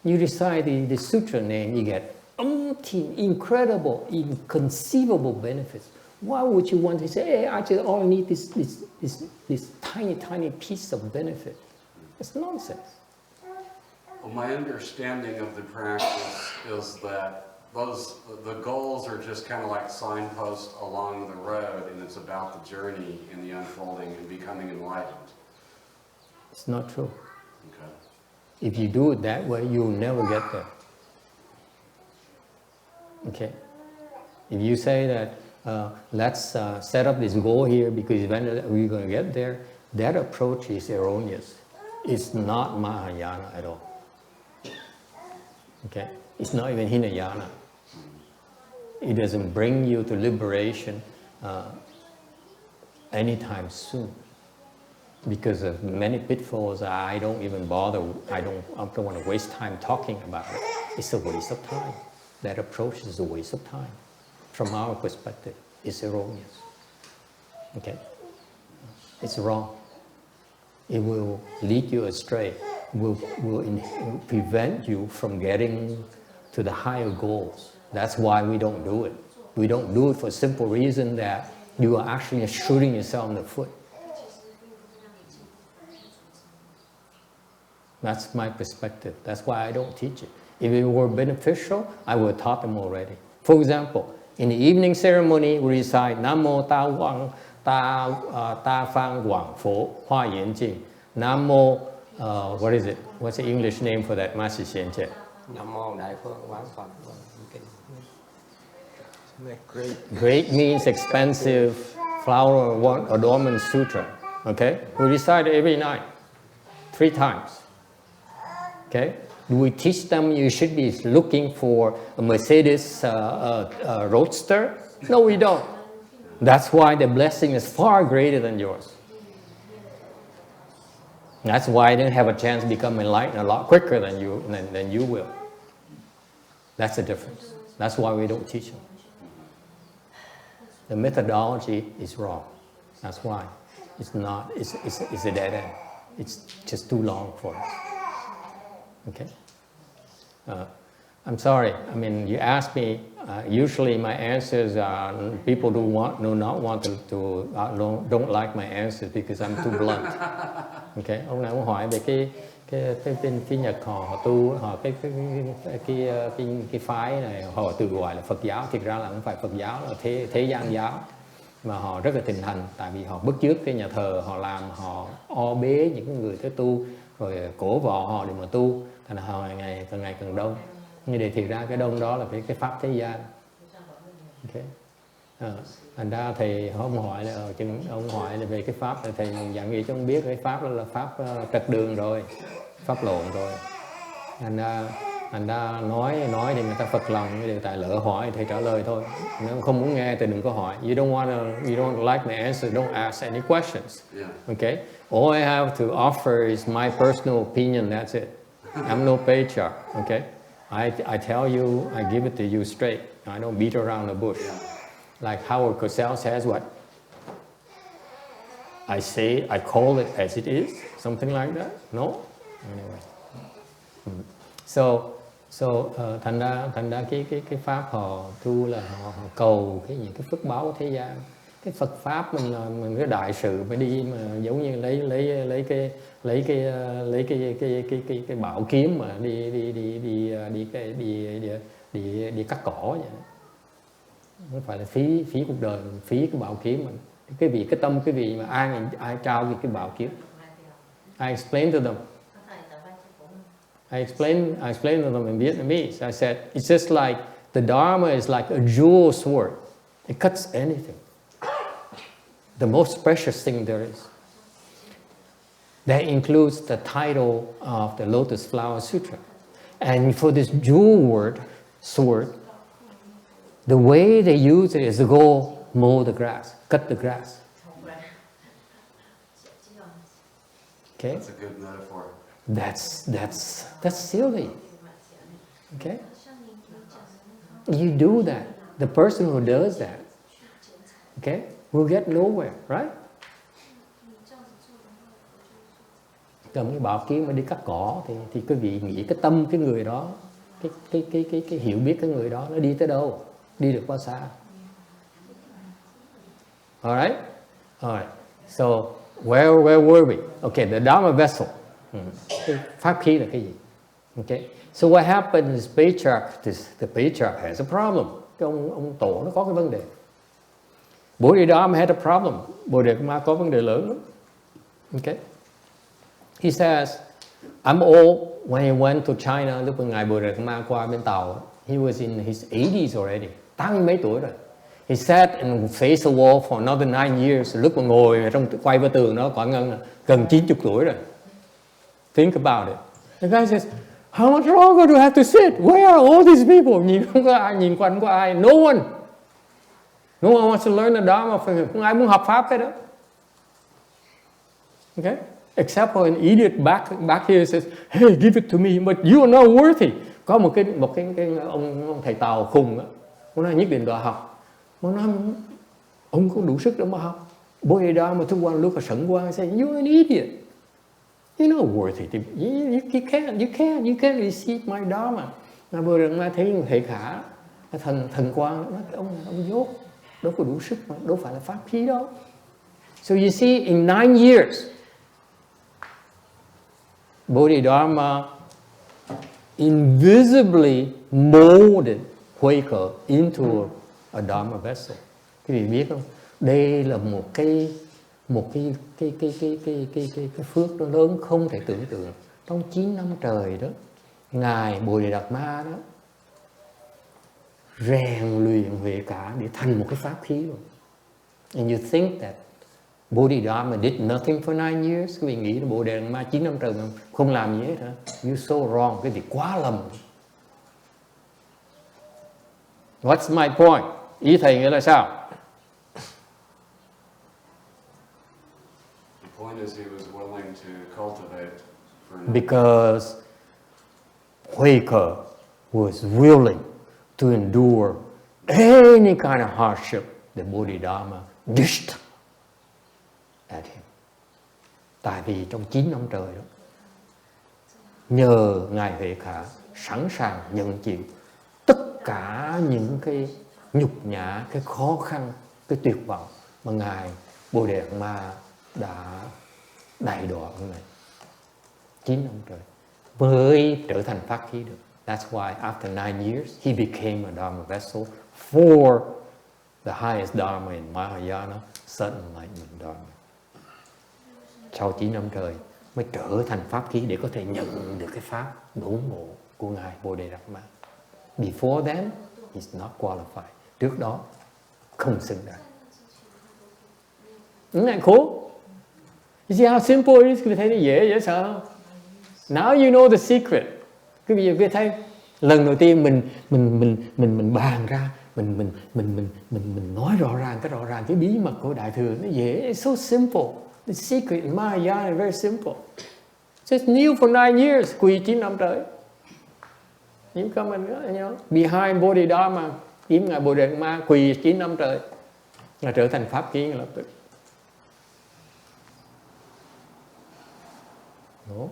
You recite the sutra name, you get incredible, inconceivable benefits. Why would you want to say, hey, I just only need this tiny piece of benefit? It's nonsense. Well, my understanding of the practice is that the goals are just kind of like signposts along the road, and it's about the journey and the unfolding and becoming enlightened. It's not true. Okay. If you do it that way, you'll never get there. Okay? If you say that, let's set up this goal here because eventually we're going to get there, that approach is erroneous. It's not Mahayana at all. Okay? It's not even Hinayana. It doesn't bring you to liberation anytime soon. Because of many pitfalls, I don't even bother, I don't want to waste time talking about it. It's a waste of time. That approach is a waste of time. From our perspective, it's erroneous. Okay? It's wrong. It will lead you astray, will prevent you from getting to the higher goals. That's why we don't do it. We don't do it for a simple reason that you are actually shooting yourself in the foot. That's my perspective. That's why I don't teach it. If it were beneficial, I would have taught them already. For example, in the evening ceremony, we recite Nam Mô Ta Wang Ta Phang Wang Phổ Hoa Yen Jing. Nam Mô, what is it? What's the English name for that, Master Xian Che? Nam Mô Đại Phước Quán Phật. Great means expensive, flower adornment sutra. Okay? We recite it every night, 3 times. Okay? We teach them you should be looking for a Mercedes Roadster? No, we don't. That's why the blessing is far greater than yours. That's why they have a chance to become enlightened a lot quicker than you will. That's the difference. That's why we don't teach them. The methodology is wrong. That's why. It's not, it's a dead end. It's just too long for us. Okay? I'm sorry. I mean, you ask me, usually my answers are, people do not want don't like my answers because I'm too blunt. Okay? Ông nào cũng hỏi về cái Nhật họ tu, họ cái phái này họ tự gọi là Phật giáo, thực ra là không phải Phật giáo, là thế gian giáo. Mà họ rất là thịnh hành, tại vì họ bước trước cái nhà thờ, họ làm, họ o bế những người tới tu, rồi cổ vọ họ để mà tu, thành ra họ càng ngày càng đông. Nhưng để thì ra cái đông đó là cái pháp thế gian. Okay. Thành ra thầy ông hỏi là ông hỏi là về cái pháp là thầy dạng gì chứ không biết cái pháp đó là pháp trật đường rồi, pháp lộn rồi. Thành ra nói thì người ta phật lòng, cái tại lỡ hỏi thầy trả lời thôi. Nếu không muốn nghe thì đừng có hỏi. You don't like my answer, don't ask any questions. Okay? All I have to offer is my personal opinion. That's it. I'm no patriarch. Okay? I tell you, I give it to you straight. I don't beat around the bush. Like Howard Cosell says, what? I call it as it is, something like that. No? Anyway. Thành ra cái pháp họ tu là họ cầu những cái phước báo của thế gian. Cái Phật pháp mình cái đại sự mới đi mà giống như lấy cái bảo kiếm mà đi cắt cỏ vậy. Không phải là phí cuộc đời mình, phí cái bảo kiếm mình. Cái tâm cái vị mà ai trao cái bảo kiếm. I explained to them. I explained to them in Vietnamese. I said, it's just like the Dharma is like a jewel sword. It cuts anything. The most precious thing there is. That includes the title of the Lotus Flower Sutra. And for this jewel sword, the way they use it is to go mow the grass, cut the grass. Okay? That's a good metaphor. That's silly. Okay? You do that. The person who does that, okay, will get nowhere, right? Cầm cái bảo kiếm mà đi cắt cỏ thì quý vị nghĩ cái tâm cái người đó, cái hiểu biết cái người đó nó đi tới đâu, đi được bao xa. All right. So where were we? Okay, the Dharma Vessel. Cái pháp khí là cái gì? Okay, so what happens is the patriarch has a problem. Cái ông tổ nó có cái vấn đề. Bodhidharma had a problem. Bodhidharma có vấn đề lớn lắm. Okay, he says, I'm old. When he went to China, lúc ngài Bodhidharma qua bên Tàu, he was in his 80s already, 80 mấy tuổi rồi. He sat and faced the wall for another 9 years. Lúc mà ngồi trong quay vào tường nó khoảng gần 90 tuổi rồi. Think about it. The guy says, how much longer do I have to sit? Where are all these people? Nhìn không có ai, nhìn quanh không có ai. No one wants to learn the Dharma from him. Không ai muốn học pháp hết đó. Okay? Except for an idiot back here says, hey, give it to me, but you are not worthy. Có một cái ông thầy Tàu khùng đó. Ông nói nhất định đòi học. Ông nói, ông có đủ sức để mà học. Bodhidharma took one look at Shen Guang and said, you're an idiot. You're not worthy. You can't receive my Dharma. Mà Bodhidharma thấy thầy Khả, thần Quang, nói ông dốt, đâu có đủ sức mà, đâu phải là pháp khí đó. So you see, in 9 years, Bodhidharma invisibly molded HuiKe into a Dharma vessel. Quý vị biết không? Đây là một cái phước nó lớn không thể tưởng tượng. Trong 9 năm trời đó, ngài Bodhidharma đó rèn luyện HuiKe để thành một cái pháp khí rồi. And you think that Bodhidharma did nothing for 9 years? Quý vị nghĩ là Bodhidharma 9 năm trời mà không làm gì hết hả? You're so wrong. Cái gì quá lầm. What's my point? Ý thầy nghĩa là sao? The point is he was willing to cultivate for Because HuiKe was willing to endure any kind of hardship that Bodhidharma dished at him. Tại vì trong 9 năm trời đó, nhờ ngài HuiKe sẵn sàng nhận chịu tất cả những cái nhục nhã, cái khó khăn, cái tuyệt vọng mà ngài Bodhidharma đã đầy đọa hôm nay 9 năm trời mới trở thành pháp khí được. That's why after 9 years he became a Dharma vessel for the highest Dharma in Mahayana, 7th enlightenment Dharma. Sau 9 năm trời mới trở thành pháp khí để có thể nhận được cái pháp đốn ngộ của ngài Bodhidharma. Before then, he's not qualified. Trước đó không xứng đáng. Đúng là khổ. You see how simple it is? Quý vị thấy nó dễ sợ không? Now you know the secret. Quý vị thấy lần đầu tiên mình bàn ra, mình nói rõ ràng cái bí mật của Đại Thừa nó dễ. It's so simple. The secret in Mahayana is very simple. Just kneel for 9 years, quỳ 9 năm trời. You come and, behind Bodhidharma, kiếm ngài Bodhidharma quỳ 9 năm trời là trở thành pháp khí ngay lập tức. No.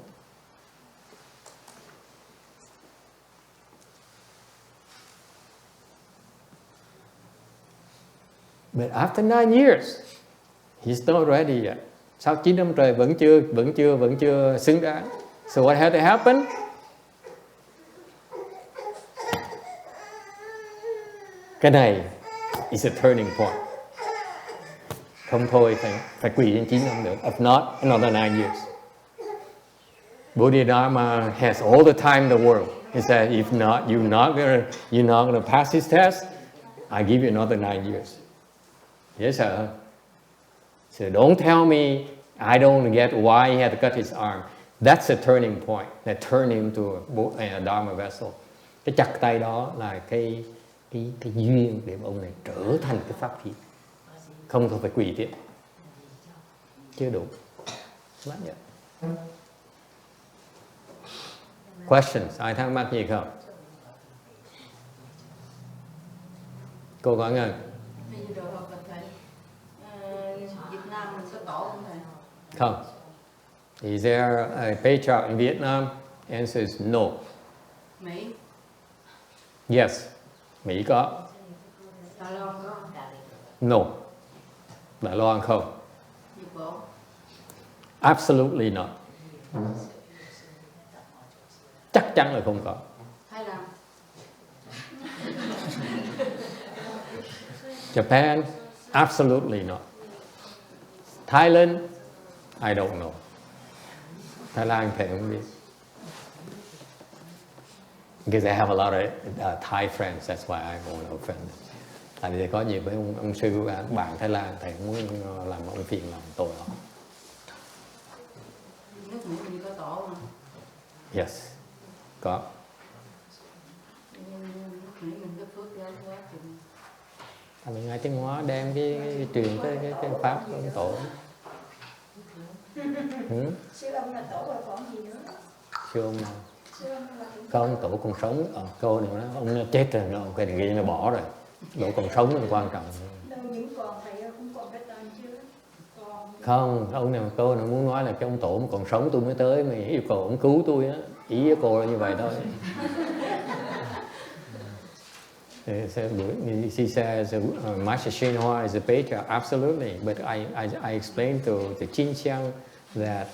But after 9 years, he's not ready yet. Sau 9 năm trời vẫn chưa xứng đáng. So what had to happen? Cái này is a turning point. Không thôi phải quỳ đến 9 năm nữa. If not, another 9 years. Bodhidharma has all the time in the world. He said, if not, you're not gonna pass this test, I give you another 9 years. Yes, sir. So don't tell me I don't get why he had to cut his arm. That's a turning point that turned him to a Dharma vessel. Cái chặt tay đó là cái duyên để ông này trở thành cái pháp khí. Không thôi phải quỳ tiếp. Chưa đủ. Not yet. Questions? Ai thắc mắc gì không? Cô Quảng Ngân. Việt Nam mình có tổ không thầy? Không. Is there a patriarch in Vietnam? Answer is no. Mỹ? Yes. Mỹ có. Đài Loan có? No. Đài Loan không. Nhật Bản? Absolutely not. Chắc chắn là không có. Thái Lan. Japan, absolutely not. Thailand, I don't know. Thái Lan thầy không biết. Because I have a lot of Thai friends, that's why I don't know friends. Tại vì có nhiều với ông sư bạn Thái Lan, thầy không muốn làm ông phiền lòng tôi họ. Nước Mỹ mình có tổ mà. Yes, có. Nước Mỹ mình có phước giáo quá chừng. Tại vì Ngài Tiến Hóa đem cái truyền cái pháp của ông tổ. Sư ông là tổ rồi còn gì nữa? Sư ông nào? Sư ông là Không, tổ còn sống. Cô này nói ông chết rồi, cái này kia nó bỏ rồi. Tổ còn sống là quan trọng. đâu những còn thầy cũng còn cái tên chứ. Còn Không, ông này cô này muốn nói là cái ông tổ mà còn sống tôi mới tới, mày yêu cầu ông cứu tôi á. Ý với cô là như vậy thôi. She says, Master Xinhua is a patriarch. Absolutely, but I explained to Xinjiang that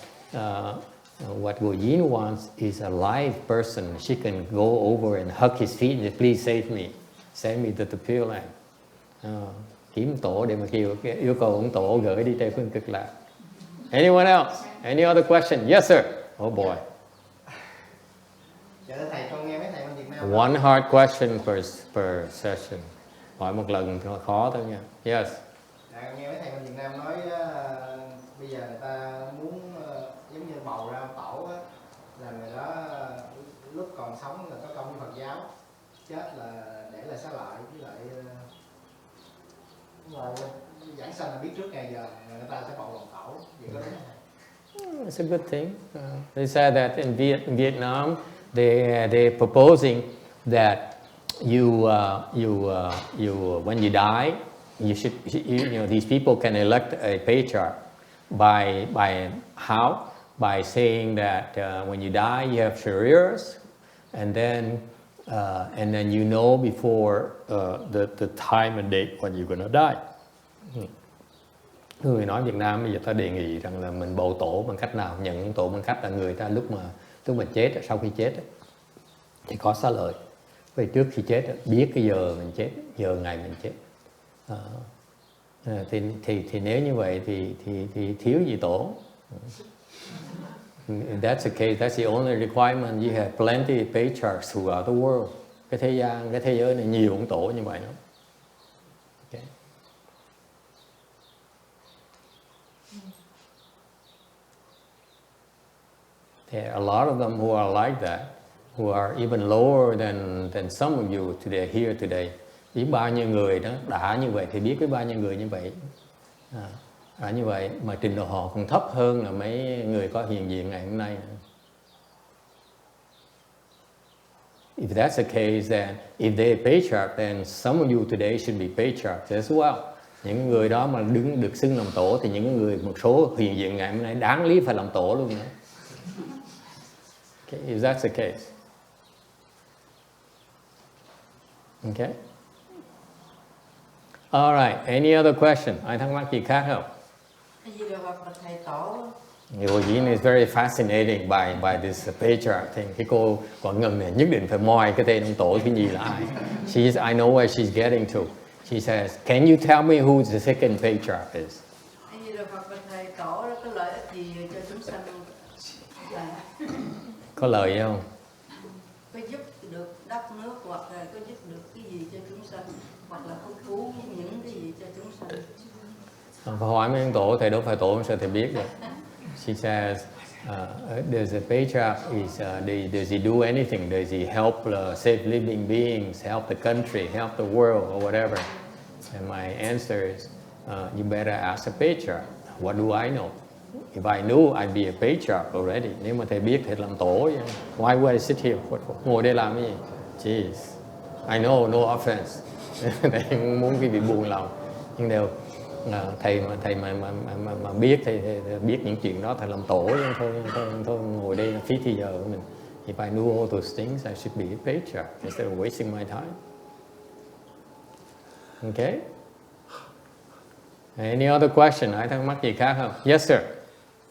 what Guyin wants is a live person. She can go over and hug his feet and please save me, send me to the Pure Land. Kiếm tổ để mà yêu cầu ông tổ gửi đi Tây Phương Cực Lạc. Anyone else? Any other question? Yes, sir. Oh boy. Dạ thưa thầy, con nghe mấy thầy bên Việt Nam. One hard question per session. Hỏi một lần thì khó thôi nha. Yes. Dạ, con nghe mấy thầy bên Việt Nam nói bây giờ người ta muốn giống như bầu ra ông tổ á, là người đó lúc còn sống là có công với Phật giáo, chết là để lại xá lợi, với lại giảng sanh là biết trước ngày giờ người ta sẽ bầu làm tổ. Vậy có đúng không? It's a good thing. They said that in Vietnam, they're proposing that when you die, you should, these people can elect a patriarch by how? By saying that when you die, you have sharias, and then you know before the time and date when you're gonna die. Người nói Việt Nam bây giờ ta đề nghị rằng là mình bầu tổ bằng cách nào, nhận tổ bằng cách là người ta lúc mà chết, sau khi chết thì có xá lợi. Vì trước khi chết biết cái giờ mình chết, giờ ngày mình chết. Thì nếu như vậy thì thiếu gì tổ. If that's the case, that's the only requirement. You have plenty of patriarchs throughout the world. Cái thế giới này nhiều ông tổ như vậy đó. Okay. There are a lot of them who are like that, who are even lower than some of you today here today. Biết bao nhiêu người đó đã như vậy thì biết với bao nhiêu người như vậy. Như vậy mà trình độ họ còn thấp hơn là mấy người có hiện diện ngày hôm nay. If that's the case, then if they're patriarch, then some of you today should be patriarchs as well. Những người đó mà được xưng làm tổ thì những người một số hiện diện ngày hôm nay đáng lý phải làm tổ luôn nữa. Okay, if that's the case. Okay. All right. Any other question? Ai thắc mắc gì khác không? Cái gì được hoặc là thầy tổ. Eugene is very fascinating by this patriarch thing. Cái cô Quảng Ngân này nhất định phải moi cái tên ông tổ cái gì là ai. I know where she's getting to. She says, can you tell me who the second patriarch is? Cái gì được hoặc là thầy tổ đó có lợi ích gì cho chúng sanh không? Có lợi không? Có giúp được đất nước hoặc là có giúp được cái gì cho chúng sanh, hoặc là có cứu những cái gì cho chúng sanh. Phải hỏi mấy ông tổ, thầy đâu phải tổ sao thầy biết được. She says, does a patriarch does he do anything? Does he help save living beings, help the country, help the world, or whatever? And my answer is, you better ask a patriarch. What do I know? If I knew, I'd be a patriarch already. Nếu mà thầy biết, thầy làm tổ. Why would I sit here? Ngồi đây làm cái gì? Jeez. I know, no offense. Thầy muốn cái bị buồn lòng. Nhưng đều thầy mà biết thầy biết những chuyện đó, thầy làm tổ. Thôi ngồi đây phí thời giờ của mình. If I knew all those things, I should be a patriarch instead of wasting my time. Okay? Any other question? Ai thắc mắc gì khác không? Yes, sir.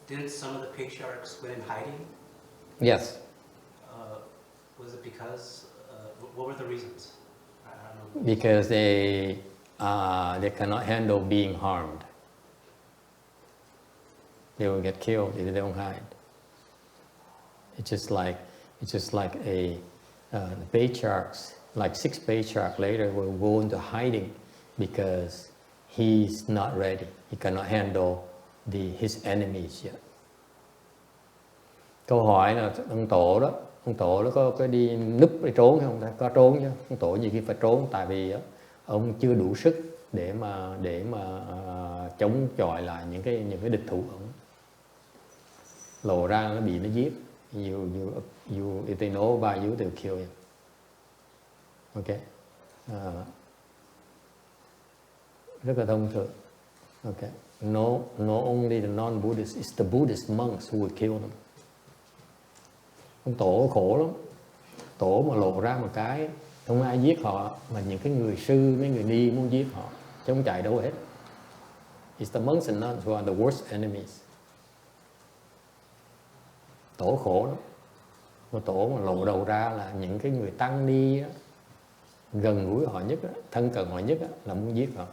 Didn't some of the patriarchs went in hiding? Yes. Was it because, what were the reasons? I don't know. Because they cannot handle being harmed. They will get killed if they don't hide. It's just like the patriarchs, like 6th Patriarch later will go into hiding because he's not ready. He cannot handle his enemies yet. Câu hỏi là ông tổ đó có đi núp để trốn không? Có trốn chứ. Ông tổ nhiều khi phải trốn tại vì ông chưa đủ sức để mà chống chọi lại những cái địch thủ ông. Lộ ra nó bị nó giết. If they know about you, they'll kill you. Okay. Rất là thông thường. Okay. No only the non-Buddhists, it's the Buddhist monks who will kill them. Ông tổ khổ lắm. Tổ mà lộ ra một cái, không ai giết họ, mà những cái người sư, mấy người ni muốn giết họ, chứ không chạy đâu hết. It's the monks and nuns who are the worst enemies. Tổ khổ lắm. Một tổ mà lộ đầu ra là những cái người tăng ni đó, gần gũi họ nhất, thân cận họ nhất là muốn giết họ.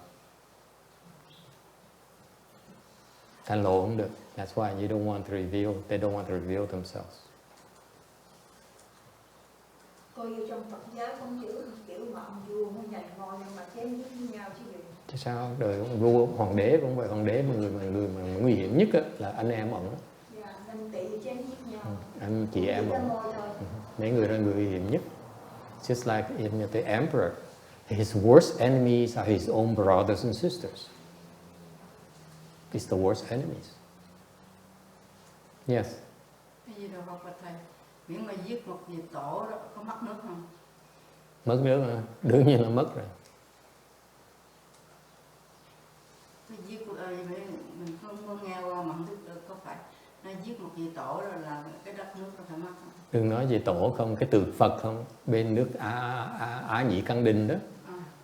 Thành lộ không được. That's why you don't want to reveal, they don't want to reveal themselves. Coi như trong Phật giáo không giữ kiểu mà ông vua muốn giành ngôi nhưng mà chém giết với nhau chứ gì. Chứ sao, đời vua hoàng đế cũng vậy, hoàng đế mà người mà nguy hiểm nhất là anh em ông đó. Dạ, anh tị chém giết nhau. Anh chị em ông. Mấy người đó người nguy hiểm nhất. Just like in the emperor, his worst enemies are his own brothers and sisters. It's the worst enemies. Yes. Cái gì đâu học thầy, miễn mà giết một vị tổ đó có mất nước không? Mất nước hả? Đương nhiên là mất rồi. Cái giết mình không nghe qua mà không biết có phải nó giết một vị tổ rồi là cái đất nước nó phải mất không? Đừng nói về tổ không, cái tượng Phật không, bên nước Á Nhĩ Căng Đinh đó,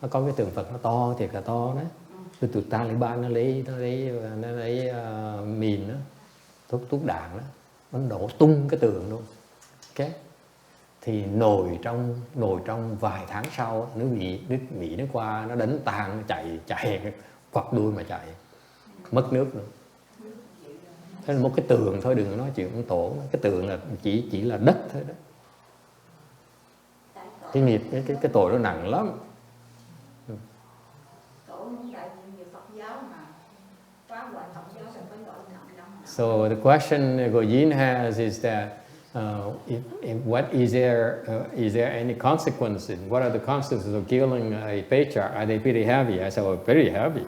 nó có cái tượng Phật nó to thiệt là to đó. Từ tụi Taliban nó lấy mìn đó, thuốc đạn đó, nó nổ tung cái tường luôn. Okay. Thì nồi trong vài tháng sau nước Mỹ nó qua nó đánh tan, nó chạy quặt đuôi mà chạy, mất nước luôn. Thế là một cái tường thôi, đừng nói chuyện ông tổ, cái tường là chỉ là đất thôi đó. Cái nghiệp cái tội nó nặng lắm. Tổ muốn đại diện về Phật giáo mà phá hoại Phật giáo thì phải tội nặng lắm. So the question Gojin has is that is there any consequences? What are the consequences of killing a patriarch? Are they pretty heavy? I said, well, very heavy.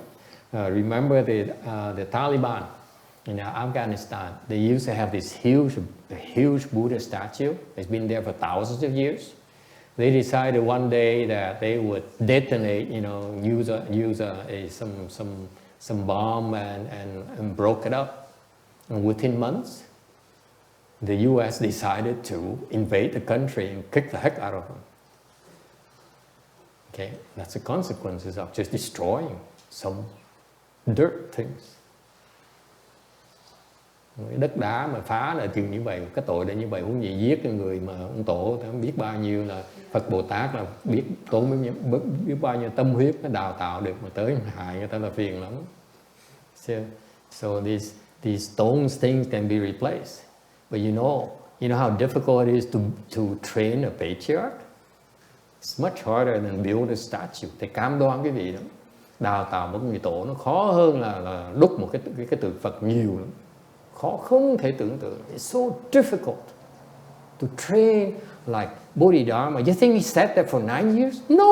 Remember the Taliban in Afghanistan? They used to have this huge Buddha statue. It's been there for thousands of years. They decided one day that they would detonate, use some bomb and broke it up. And within months, the U.S. decided to invade the country and kick the heck out of them. Okay, that's the consequences of just destroying some dirt things. Đất đá mà phá là chừng như vậy, cái tội là như vậy, huống gì giết cái người mà ông tổ biết bao nhiêu là Phật Bồ Tát là biết biết bao nhiêu tâm huyết nó đào tạo được mà tới hại người ta là phiền lắm. So these stones things can be replaced, but you know how difficult it is to train a patriarch. It's much harder than build a statue. Thì cam đoan cái vị đó, đào tạo một người tổ nó khó hơn là đúc một cái tượng Phật nhiều lắm. Khó không thể tưởng tượng. It's so difficult to train like Bodhidharma. You think he sat there for 9 years? No!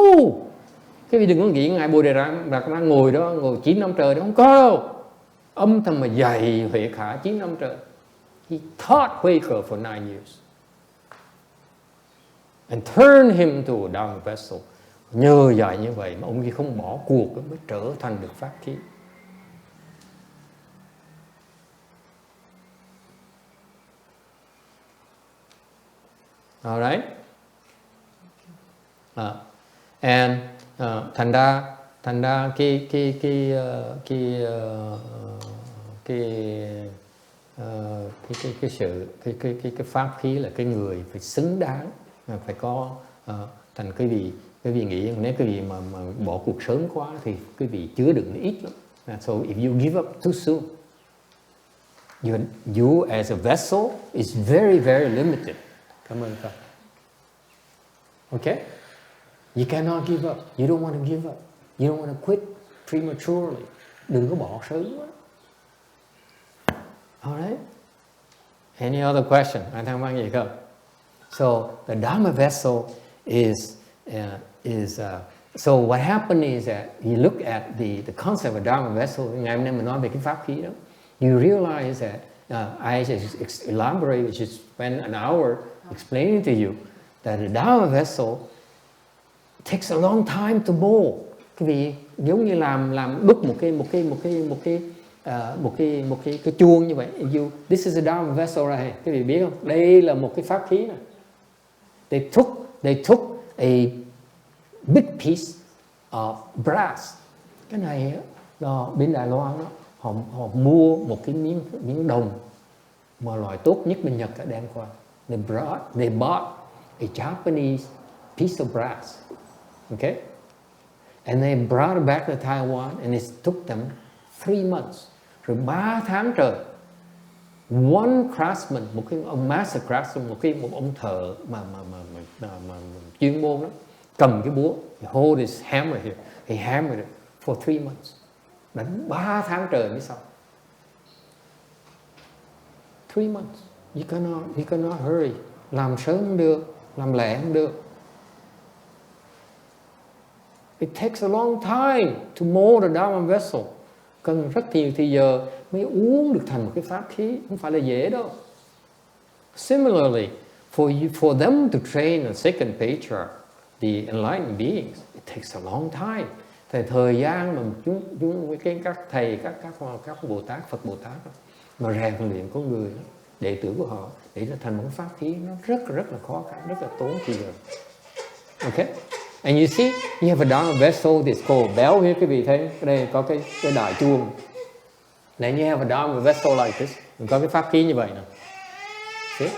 Cái vị đừng có nghĩ ngài Bodhidharma ngồi 9 năm trời đó, không có đâu. Âm thầm mà dạy Huệ Khả 9 năm trời. He taught HuiKe for 9 years. And turned him to a Dharma Vessel. Nhờ dạy như vậy mà ông ấy không bỏ cuộc mới trở thành được pháp khí. Alright? And thành ra cái pháp khí là cái người phải xứng đáng phải có thành quý vị nghĩ nếu quý vị mà bỏ cuộc sớm quá thì quý vị chứa đựng nó ít lắm. So if you give up too soon, you as a vessel is very, very limited. Cảm ơn các. Okay? You cannot give up. You don't want to give up. You don't want to quit prematurely. Đừng có bỏ sớm quá. Alright? Any other question? Ai thắc mắc gì không? So the Dharma vessel so what happened is that you look at the concept of Dharma vessel. Ngày hôm nay mình nói về cái pháp khí đó. You realize that I just elaborate, just spend an hour explaining to you that the Dharma vessel takes a long time to mold. Cái vị giống như làm đúc một cái chuông như vậy. This is a Dharma vessel right here. Các vị biết không? Đây là một cái pháp khí này. They took a big piece of brass. Cái này đó, bên Đài Loan đó, họ mua một cái miếng đồng mà loại tốt nhất bên Nhật đã đem qua. They bought a Japanese piece of brass. Okay? And they brought it back to Taiwan and it took them 3 months. Rồi 3 tháng trời. One craftsman, một cái ông master craftsman, một ông thợ mà chuyên môn đó, cầm cái búa, he hold his hammer here, he hammered it for 3 months. Đánh 3 tháng trời mới xong. 3 months. You cannot hurry. Làm sớm không được, làm lẹ không được. It takes a long time to mold a Dharma vessel. Cần rất nhiều thời giờ mới uống được thành một cái pháp khí, không phải là dễ đâu. Similarly, for them to train a 6th Patriarch, the enlightened beings, it takes a long time. Thời gian mà các thầy, các Bồ Tát, Phật Bồ Tát mà rèn luyện con người, đệ tử của họ để nó thành một pháp khí, nó rất là khó khăn, rất là tốn thời giờ. Okay? And you see, you have a Dharma vessel that's called bell here. Quý vị thấy đây có cái đài chuông. Then you have a Dharma vessel like this. Mình có cái pháp khí như vậy nè. See?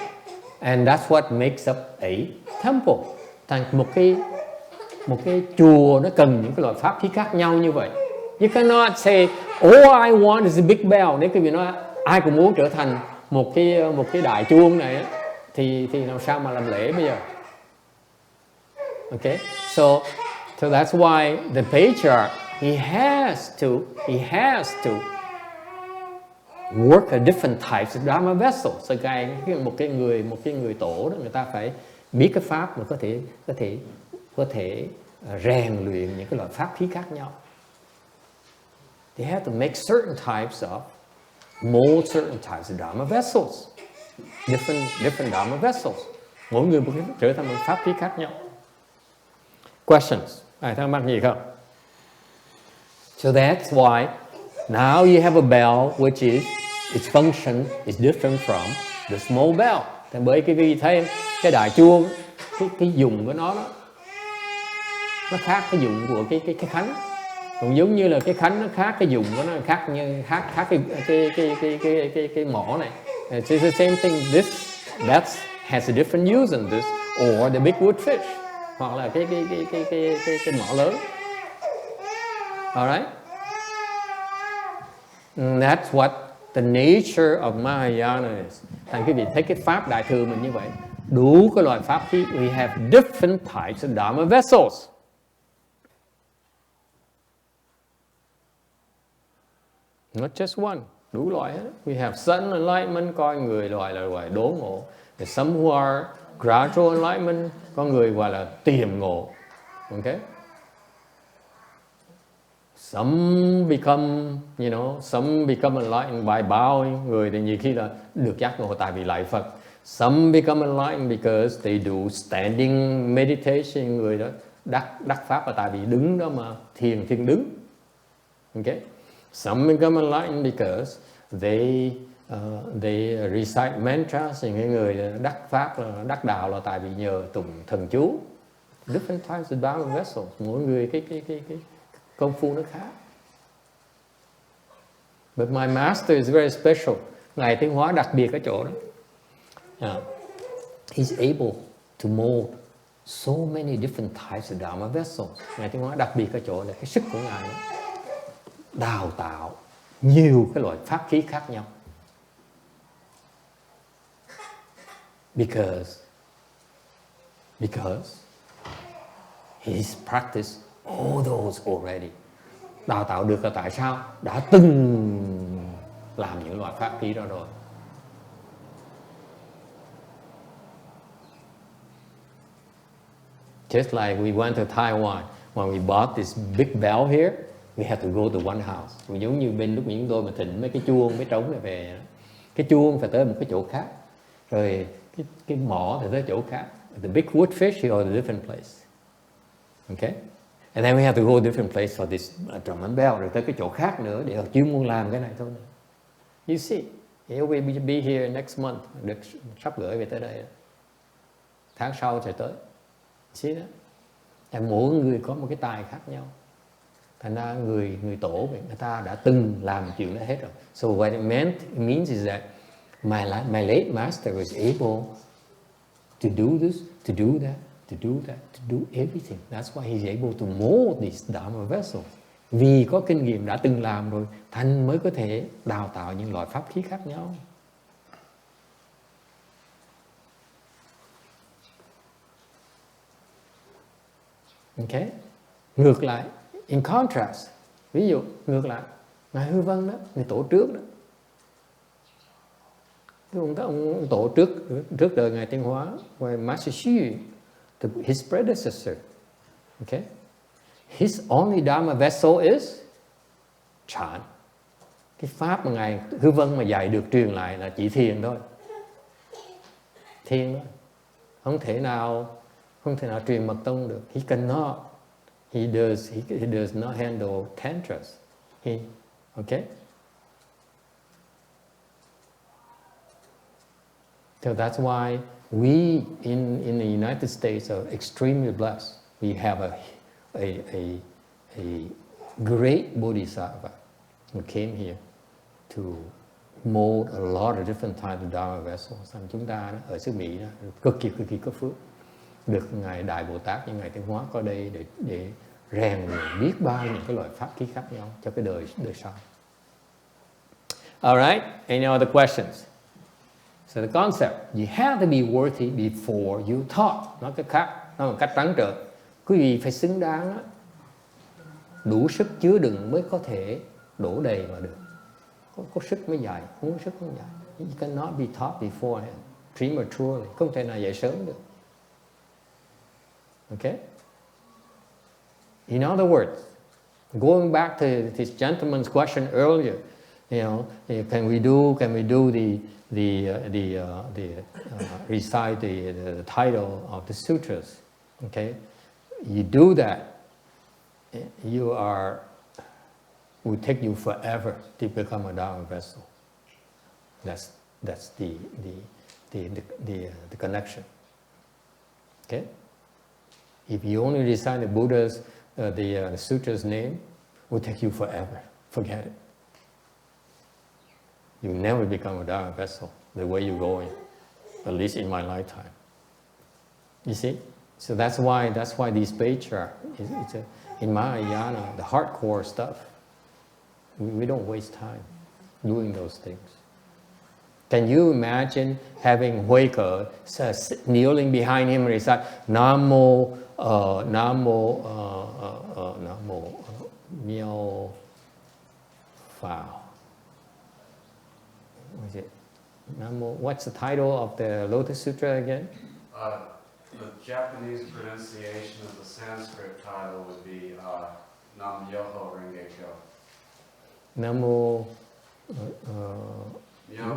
And that's what makes up a temple. Thành một cái chùa nó cần những cái loại pháp khí khác nhau như vậy. You cannot say, all I want is a big bell. Nếu quý vị nói ai cũng muốn trở thành một cái đài chuông này thì làm sao mà làm lễ bây giờ? Okay, so that's why the Patriarch he has to work at different types of Dharma vessels. So một cái người tổ đó, người ta phải biết cái pháp mà có thể rèn luyện những cái loại pháp khí khác nhau. They have to make certain types of mold certain types of Dharma vessels, different Dharma vessels. Mỗi người một cái trở thành một pháp khí khác nhau. Questions? Ai thắc mắc gì không? So that's why now you have a bell which is its function is different from the small bell. Tại bởi cái vị thấy cái đài chuông, cái dùng của nó nó khác cái dụng của cái khánh. Cũng giống như là cái khánh nó khác cái dụng của nó khác cái mỏ này. It's the same thing. That has a different use in this, or the big wood fish. Hoặc là cái mỏ lớn. Alright? That's what the nature of Mahayana is. Thành quý vị thấy cái pháp đại thừa mình như vậy. Đủ các loại pháp khí. We have different types of Dharma vessels. Not just one. Đủ loại hết. We have sudden enlightenment, coi người loại là loại đố ngộ. There's some who are gradual enlightenment, có người gọi là tiềm ngộ. Okay? Some become enlightened by bowing. Người thì nhiều khi là được giác ngộ tại vì lại Phật. Some become enlightened because they do standing meditation. Người đó đắc pháp là tại vì đứng đó mà thiền đứng. Okay? Some become enlightened because they recite mantras. Những người đắc pháp là đắc đạo là tại vì nhờ tụng thần chú. Different types of Dharma vessels. Mỗi người cái công phu nó khác. But my master is very special. Ngài Tiến Hóa đặc biệt ở chỗ đó. He's able to mold so many different types of Dharma vessels. Ngài Tiến Hóa đặc biệt ở chỗ là cái sức của Ngài đào tạo nhiều cái loại pháp khí khác nhau. Because he's practiced all those already. Đào tạo được là tại sao? Đã từng làm những loại pháp khí đó rồi. Just like we went to Taiwan, when we bought this big bell here, we had to go to one house. Giống như bên lúc chúng tôi mà thỉnh mấy cái chuông, mấy trống này về, cái chuông phải tới một cái chỗ khác, rồi cái mỏ thì tới chỗ khác. The big wood fish, you go to a different place. Okay? And then we have to go to a different place for this drum and bell, rồi tới cái chỗ khác nữa để họ chuyên môn làm cái này thôi. You see, he will be here next month. Được sắp gửi về tới đây. Tháng sau sẽ tới. See that? And mỗi người có một cái tài khác nhau. Thành ra người tổ người ta đã từng làm chuyện đó hết rồi. So what it means is that my late master was able to do this, to do that, to do that, to do everything. That's why he's able to mold these Dharma vessels. Vì có kinh nghiệm đã từng làm rồi, thành mới có thể đào tạo những loại pháp khí khác nhau. Okay? Ngược lại, in contrast, ví dụ ngược lại, Ngài Hư Vân đó, người tổ trước đó, ông tổ trước đời Ngài Tiến Hóa, Master Xu, his predecessor, okay? His only Dharma vessel is chant. Cái pháp mà Ngài Hư Vân mà dạy được truyền lại là chỉ thiền thôi, thiền thôi, không thể nào truyền mật tông được. He cannot. He does not handle tantras. Okay? So that's why we in the United States are extremely blessed. We have a great Bodhisattva who came here to mold a lot of different types of Dharma vessels. Chúng ta ở xứ Mỹ cực kỳ có phước. Được Ngài Đại Bồ Tát như Ngài Tiến Hóa có đây để rèn luyện biết bao những cái loại pháp khí khác nhau cho cái đời sau. Alright, any other questions? So the concept, you have to be worthy before you taught. Nói cách khác, nói một cách trắng trợn, quý vị phải xứng đáng đó, đủ sức chứa đựng mới có thể đổ đầy vào được. Có sức mới dạy, không có sức không dạy. You cannot be taught beforehand, prematurely, không thể nào dạy sớm được. Okay? In other words, going back to this gentleman's question earlier, can we do recite the title of the sutras? Okay, you do that, will take you forever to become a Dharma vessel. That's the connection. Okay. If you only recite the Buddha's, the sutra's name, it will take you forever. Forget it. You never become a Dharma vessel the way you're going, at least in my lifetime. You see? So that's why these patriarchs, in Mahayana, the hardcore stuff, we don't waste time doing those things. Can you imagine having HuiKe kneeling behind him and recite Namo Miao Phao? What is it? Namo. What's the title of the Lotus Sutra again? The Japanese pronunciation of the Sanskrit title would be Nam Myoho Renge Kyo. Namo.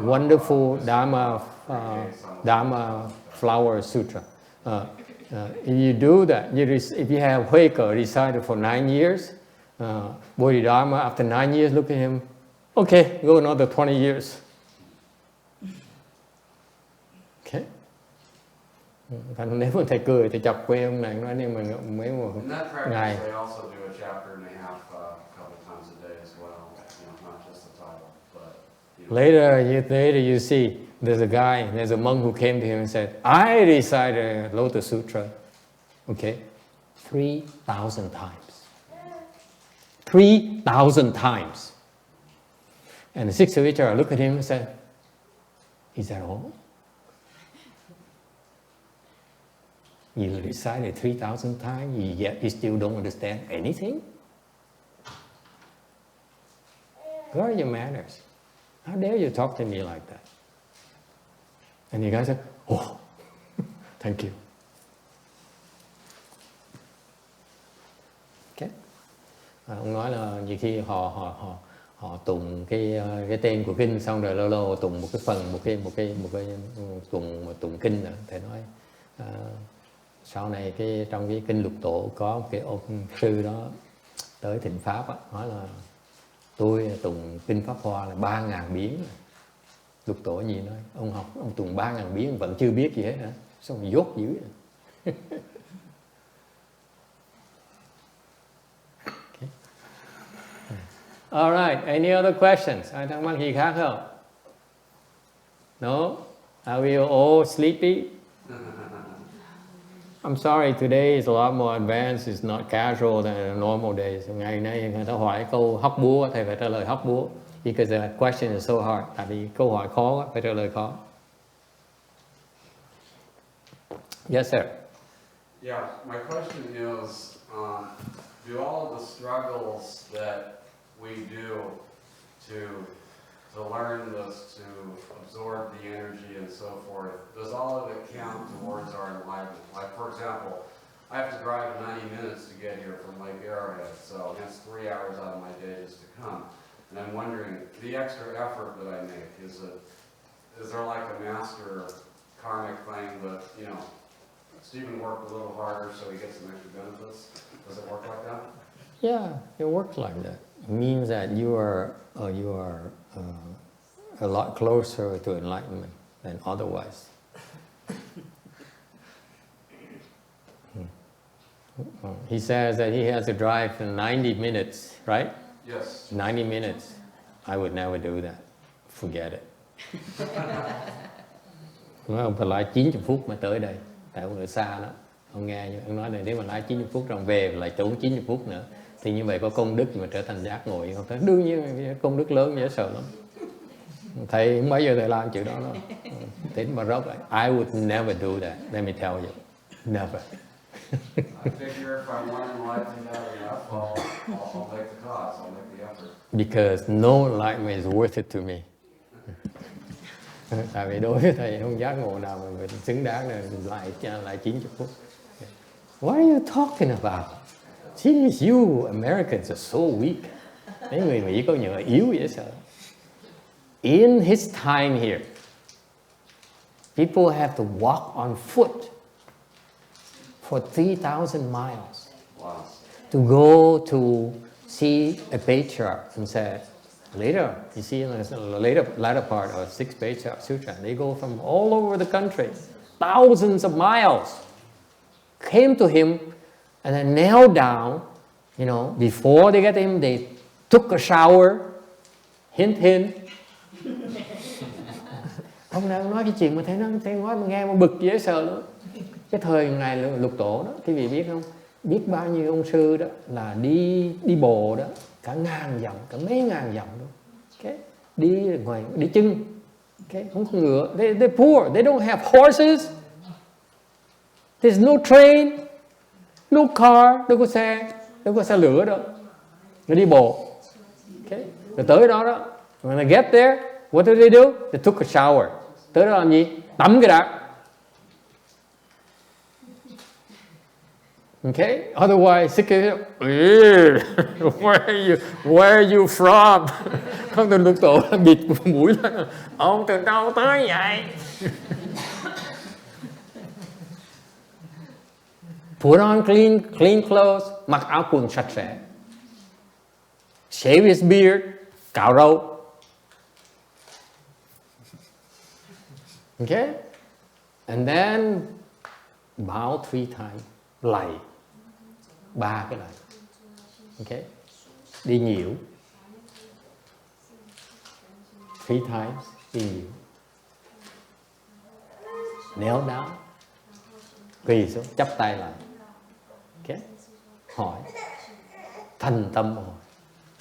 Wonderful Dharma Flower Sutra. If you do that, if you have HuiKe recited for 9 years, Bodhidharma after 9 years, look at him, okay, go another 20 years. Okay. Thành nếu mà thầy cười thì chọc quê ông này nói nhưng mà mấy một ngày. They also do a chapter and a half a couple times a day as well. Not just the title, but. Later you see there's a monk who came to him and said, I recited Lotus Sutra, okay, 3,000 times. 3,000 times. And the 6th Patriarch looked at him and said, is that all? You recited 3,000 times, yet you still don't understand anything? Where are your manners? How dare you talk to me like that? And the guy said, oh, thank you. Okay. Ông nói là nhiều khi họ tụng cái tên của kinh xong rồi lâu lâu tụng một cái phần một cái tụng kinh nữa. Thầy nói sau này trong cái kinh Lục Tổ có một cái ông sư đó tới thịnh pháp á, nói là tôi tụng kinh Pháp Hoa là 3.000 biến. Lục Tổ gì nói ông tụng 3.000 biến vẫn chưa biết gì hết hả? Sao mà dốt dữ vậy? Okay. All right, any other questions? Ai thắc mắc gì khác không? No? Are we all sleepy? I'm sorry, today is a lot more advanced. It's not casual than a normal days. Ngày nay người ta hỏi câu hóc búa, thầy phải trả lời hóc búa. Because the question is so hard. Tại vì câu hỏi khó quá, phải trả lời khó. Yes, sir. Yeah, my question is, do all of the struggles that we do to learn this, to absorb the energy and so forth, does all of it count towards our enlightenment? Like, for example, I have to drive 90 minutes to get here from Lake Arrowhead, so that's 3 hours out of my day just to come. And I'm wondering, the extra effort that I make, is there like a master karmic thing that, you know, Stephen worked a little harder so he gets some extra benefits? Does it work like that? Yeah, it works like that. It means that you are a lot closer to enlightenment than otherwise. He says that he has to drive for 90 minutes, right? Yes. 90 minutes. I would never do that. Forget it. Ông phải lái 90 phút mà tới đây. Tại ông ở xa đó. Ông nghe như ông nói này, nếu mà lái 90 phút rồi về lại tốn 90 phút nữa. Thì như vậy có công đức mà trở thành giác ngộ không? Đương nhiên công đức lớn dễ sợ lắm. Thầy không bao giờ thầy làm chuyện đó đâu. Tính mà rốc. I would never do that. Let me tell you. Never. I figure if I'm learning enlightenment enough, I'll make the cause, I'll make the effort. Because no enlightenment is worth it to me. Tại vì đối với thầy không giác ngộ nào mà mình xứng đáng là lại 90 phút. What are you talking about? Geez, you Americans are so weak. Mấy người Mỹ có những yếu dễ sợ. In his time here, people have to walk on foot for 3,000 miles. Wow. To go to see a patriarch and say, later, you see in the latter part of 6th Patriarch Sutra, they go from all over the country, thousands of miles, came to him and then knelt down, you know, before they get him, they took a shower, hint. Ông này nói cái chuyện mà thấy nói mà nghe mà bực dễ sợ nữa. Cái thời ngày Lục Tổ đó, quý vị biết không? Biết bao nhiêu ông sư đó là đi bộ đó, cả ngàn dặm, cả mấy ngàn dặm luôn. Okay. Đi chân, okay. Không có ngựa. They're poor, they don't have horses. There's no train, no car, đâu có xe lửa đâu. Nó đi bộ. Okay. Rồi tới đó đó, when they get there, what do? They took a shower. Tới đó làm gì? Tắm cái đã. Okay, otherwise, where are you from? Không từ Lục Tổ bịt mũi lên. Ông từ đâu tới vậy? Put on clean clothes, mặc áo quần sạch sẽ. Shave his beard, cạo râu. Okay, and then bow 3 times, lạy. 3 cái này. Okay. Đi nhiễu. 3 times đi nhiễu. kneel down, quỳ xuống, chắp tay lại, okay? Hỏi, thành tâm hỏi,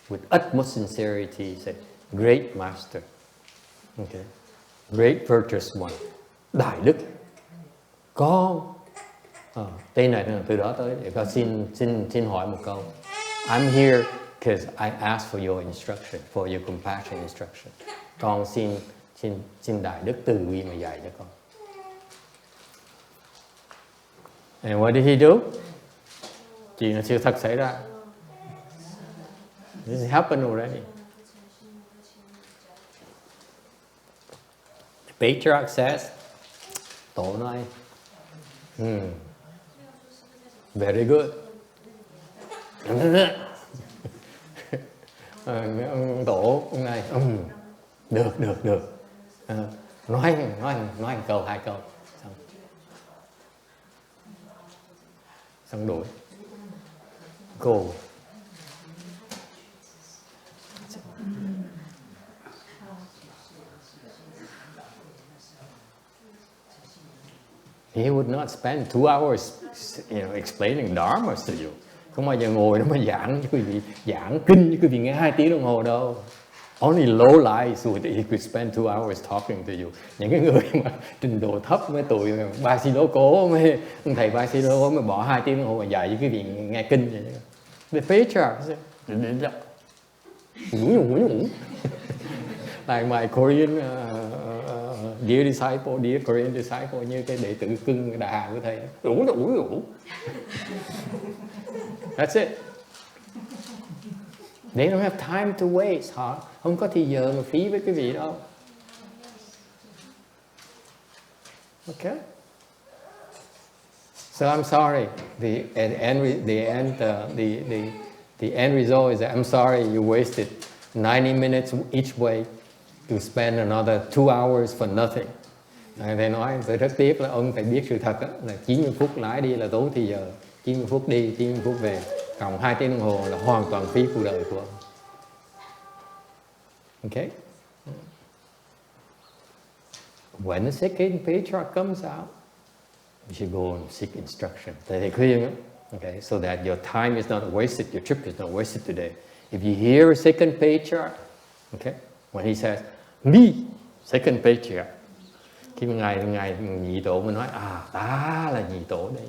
with utmost sincerity, say, great master, okay, great virtuous one, đại đức, con, tên này từ đó tới để con xin hỏi một câu. I'm here because I asked for your instruction, for your compassion instruction. Con xin đại đức từ bi mà dạy cho con. And what did he do? Chuyện là sự thật xảy ra. This happened already. The Patriarch says, tổ nói, very good. Ông tổ, ông này, được. Nói một câu, 2 câu. Xong đuổi. Go. He would not spend 2 hours, explaining Dharmas to you. Không bao giờ ngồi đó mà giảng cho quý vị, giảng kinh cho quý vị nghe 2 tiếng đồng hồ đâu. Only low lives would he could spend 2 hours talking to you. Những cái người mà trình độ thấp mấy tụi ba si lô cố, mấy thầy ba si lô mới bỏ 2 tiếng đồng hồ mà dạy cho quý vị nghe kinh vậy. The Patriarch, like my Korean dear disciple, dear Korean disciple, như cái đệ tử cưng Đại Hàn của thầy. Đủ. That's it. They don't have time to waste, hả? Không có thời giờ mà phí với cái vị đâu. Okay. So I'm sorry. The end result is that I'm sorry you wasted 90 minutes each way to spend another 2 hours for nothing. Thầy nói tôi rất tiếc là ông phải biết sự thật đó, là 90 phút lái đi là tốn thời giờ, 90 phút đi, 90 phút về, cộng 2 tiếng đồng hồ là hoàn toàn phí cuộc đời của ông. Okay? When the second patriarch comes out, you should go and seek instruction. Thầy khuyên đó. Okay, so that your time is not wasted, your trip is not wasted today. If you hear a second patriarch, okay, when he says, me, second patriarch, khi mà ngài nhị tổ mới nói, ta là nhị tổ đây,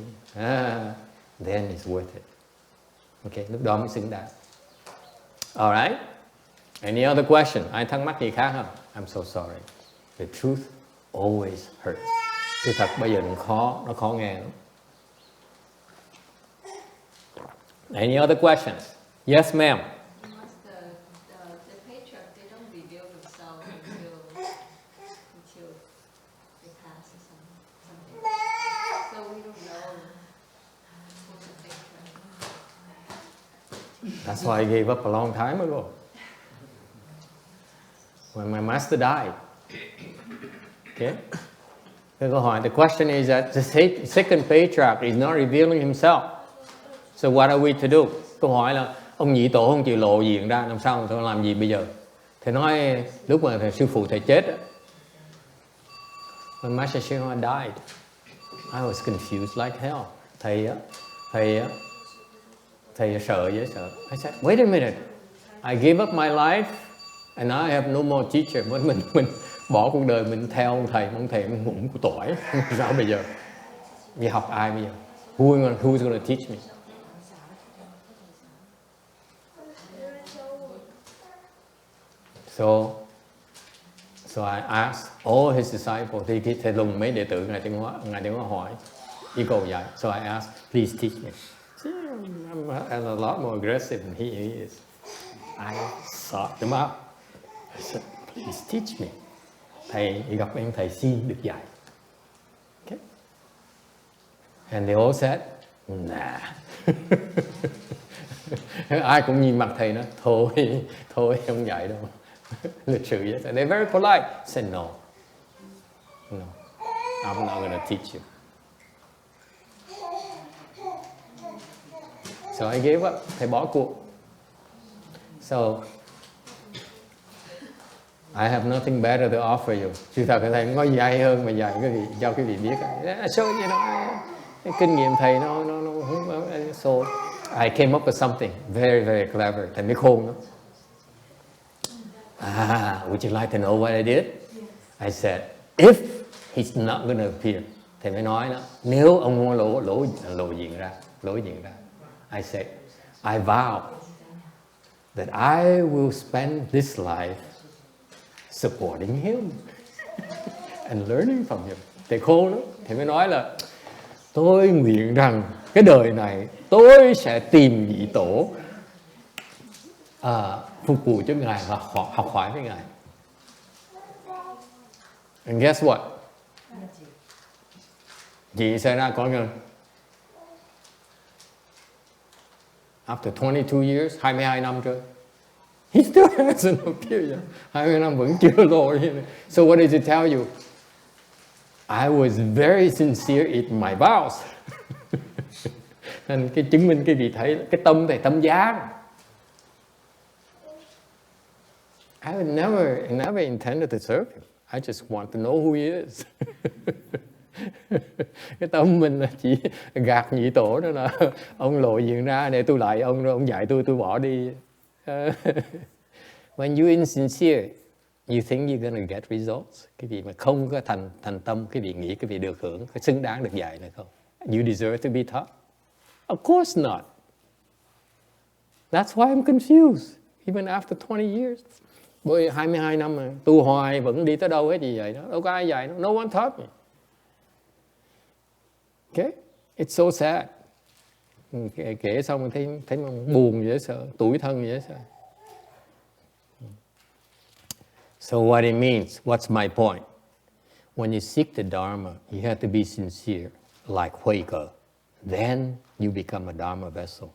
then it's worth it. Okay, lúc đó mới xứng đáng. Alright, any other question? Ai thắc mắc gì khác không? I'm so sorry. The truth always hurts. Sự thật bây giờ nó khó nghe lắm. Any other questions? Yes, ma'am. The patriarch, they don't reveal themselves until they pass or something. So we don't know who's the patriarch. That's why I gave up a long time ago. When my master died. Okay? The question is that the second patriarch is not revealing himself. So what are we to do? Câu hỏi là ông nhị tổ không chịu lộ diện ra, làm sao tôi làm gì bây giờ? Thầy nói lúc mà sư phụ thầy chết, when Master HuiKe died, I was confused like hell. Thầy sợ dễ sợ. I said, wait a minute, I gave up my life and I have no more teacher. Mình bỏ cuộc đời mình theo ông thầy cũng của tỏi. Sao bây giờ? Đi học ai bây giờ? Who's going to teach me? So I asked all his disciples, thầy lùng mấy đệ tử Ngài Tiến Hóa hỏi yêu cầu dạy. So I asked, please teach me. I'm a lot more aggressive than he is. I sought them out. I said, please teach me. Thầy gặp em, thầy xin được dạy. Okay. And they all said, nah. Ai cũng nhìn mặt thầy nói, thôi không dạy đâu. Lịch sự vậy. They're very polite. I said, no, I'm not going to teach you. So I gave up. Thầy bỏ cuộc. So I have nothing better to offer you. Sự thật là thầy không có gì hay hơn mà dạy cái vị, cho cái vị biết. So, you know, cái kinh nghiệm thầy nó so I came up with something very, very clever. Thầy mới khôn đó. Would you like to know what I did? I said, if he's not going to appear. Thầy mới nói đó, nếu ông không lộ diện ra. I said, I vow that I will spend this life supporting him and learning from him. Thầy khôn đó, thầy mới nói là tôi nguyện rằng cái đời này tôi sẽ tìm vị tổ phục vụ cho Ngài và học hỏi với Ngài. And guess what? Gì xảy ra con ơi? After 22 years, 22 năm rồi, he still hasn't appeared yet. 20 năm vẫn chưa lộ. So what does it tell you? I was very sincere in my vows. Nên cái chứng minh cái vị thấy cái tâm này tâm giá. I never intended to serve him. I just want to know who he is. Cái tâm mình là chỉ gạt nhị tổ đó là ông lộ diện ra để tôi lại ông dạy tôi bỏ đi. When you insincere, you think you're gonna get results. Cái vị mà không có thành tâm, cái vị nghĩ cái vị được hưởng, cái xứng đáng được dạy là không. You deserve to be taught? Of course not. That's why I'm confused, even after 20 years. Bởi 22 năm mà tu hoài vẫn đi tới đâu hết gì vậy đó. Đâu có ai dạy đâu. No one taught me. Okay? It's so sad. Kể xong thấy buồn dễ sợ, tủi thân dễ sợ. So what it means, what's my point? When you seek the Dharma, you have to be sincere, like HuiKe. Then you become a Dharma Vessel.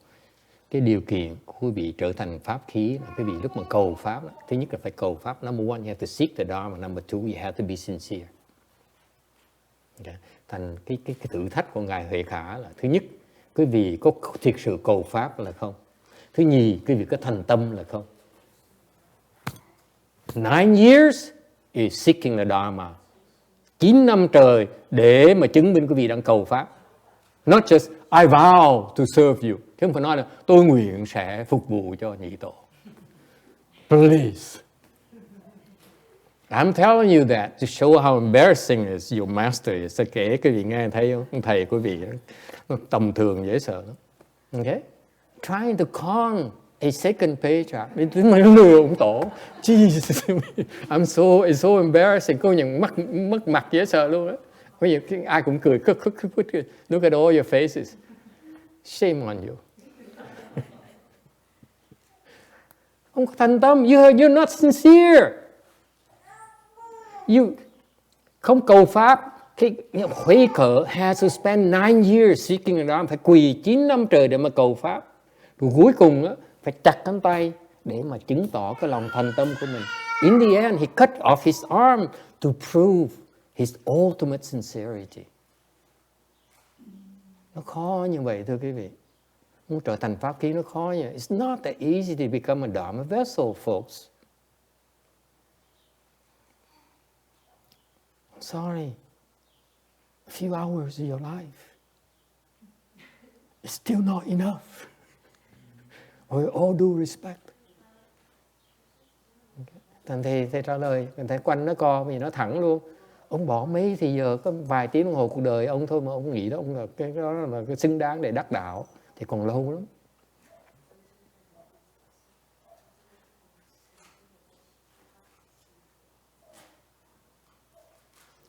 Cái điều kiện của quý vị trở thành pháp khí là quý vị lúc mà cầu pháp đó, thứ nhất là phải cầu pháp. Number one, you have to seek the Dharma. Number two, you have to be sincere. Okay. Thành cái thử thách của Ngài Huệ Khả là thứ nhất, quý vị có thiệt sự cầu pháp là không. Thứ nhì, quý vị có thành tâm là không. 9 years is seeking the Dharma. 9 năm trời để mà chứng minh quý vị đang cầu pháp. Not just I vow to serve you. Chứ không phải nói là tôi nguyện sẽ phục vụ cho nhị tổ. Please. I'm telling you that to show how embarrassing is your master is. Sẽ kể quý vị nghe thấy không? Thầy quý vị nó tầm thường dễ sợ lắm. Okay? Trying to con a second Patriarch. Nó lừa ông tổ. Jesus. It's so embarrassing. Cô nhận mất mặt dễ sợ luôn đó. Bây giờ ai cũng cười. Look at all your faces. Shame on you. Không có thành tâm. You're not sincere. You không cầu pháp. HuiKe has to spend 9 years seeking the Dharma. Phải quỳ 9 năm trời để mà cầu pháp. Rồi cuối cùng đó, phải chặt cánh tay để mà chứng tỏ cái lòng thành tâm của mình. In the end, he cut off his arm to prove his ultimate sincerity. Nó khó như vậy thưa quý vị. Muốn trở thành pháp khí nó khó như vậy. It's not that easy to become a Dharma vessel, folks. I'm sorry. A few hours of your life is still not enough. With all due respect. Thành thầy trả lời, thầy quanh nó co vì nó thẳng luôn. Ông bỏ mấy thì giờ có vài tiếng đồng hồ cuộc đời ông thôi mà ông nghĩ đó ông là cái đó là cái xứng đáng để đắc đạo thì còn lâu lắm.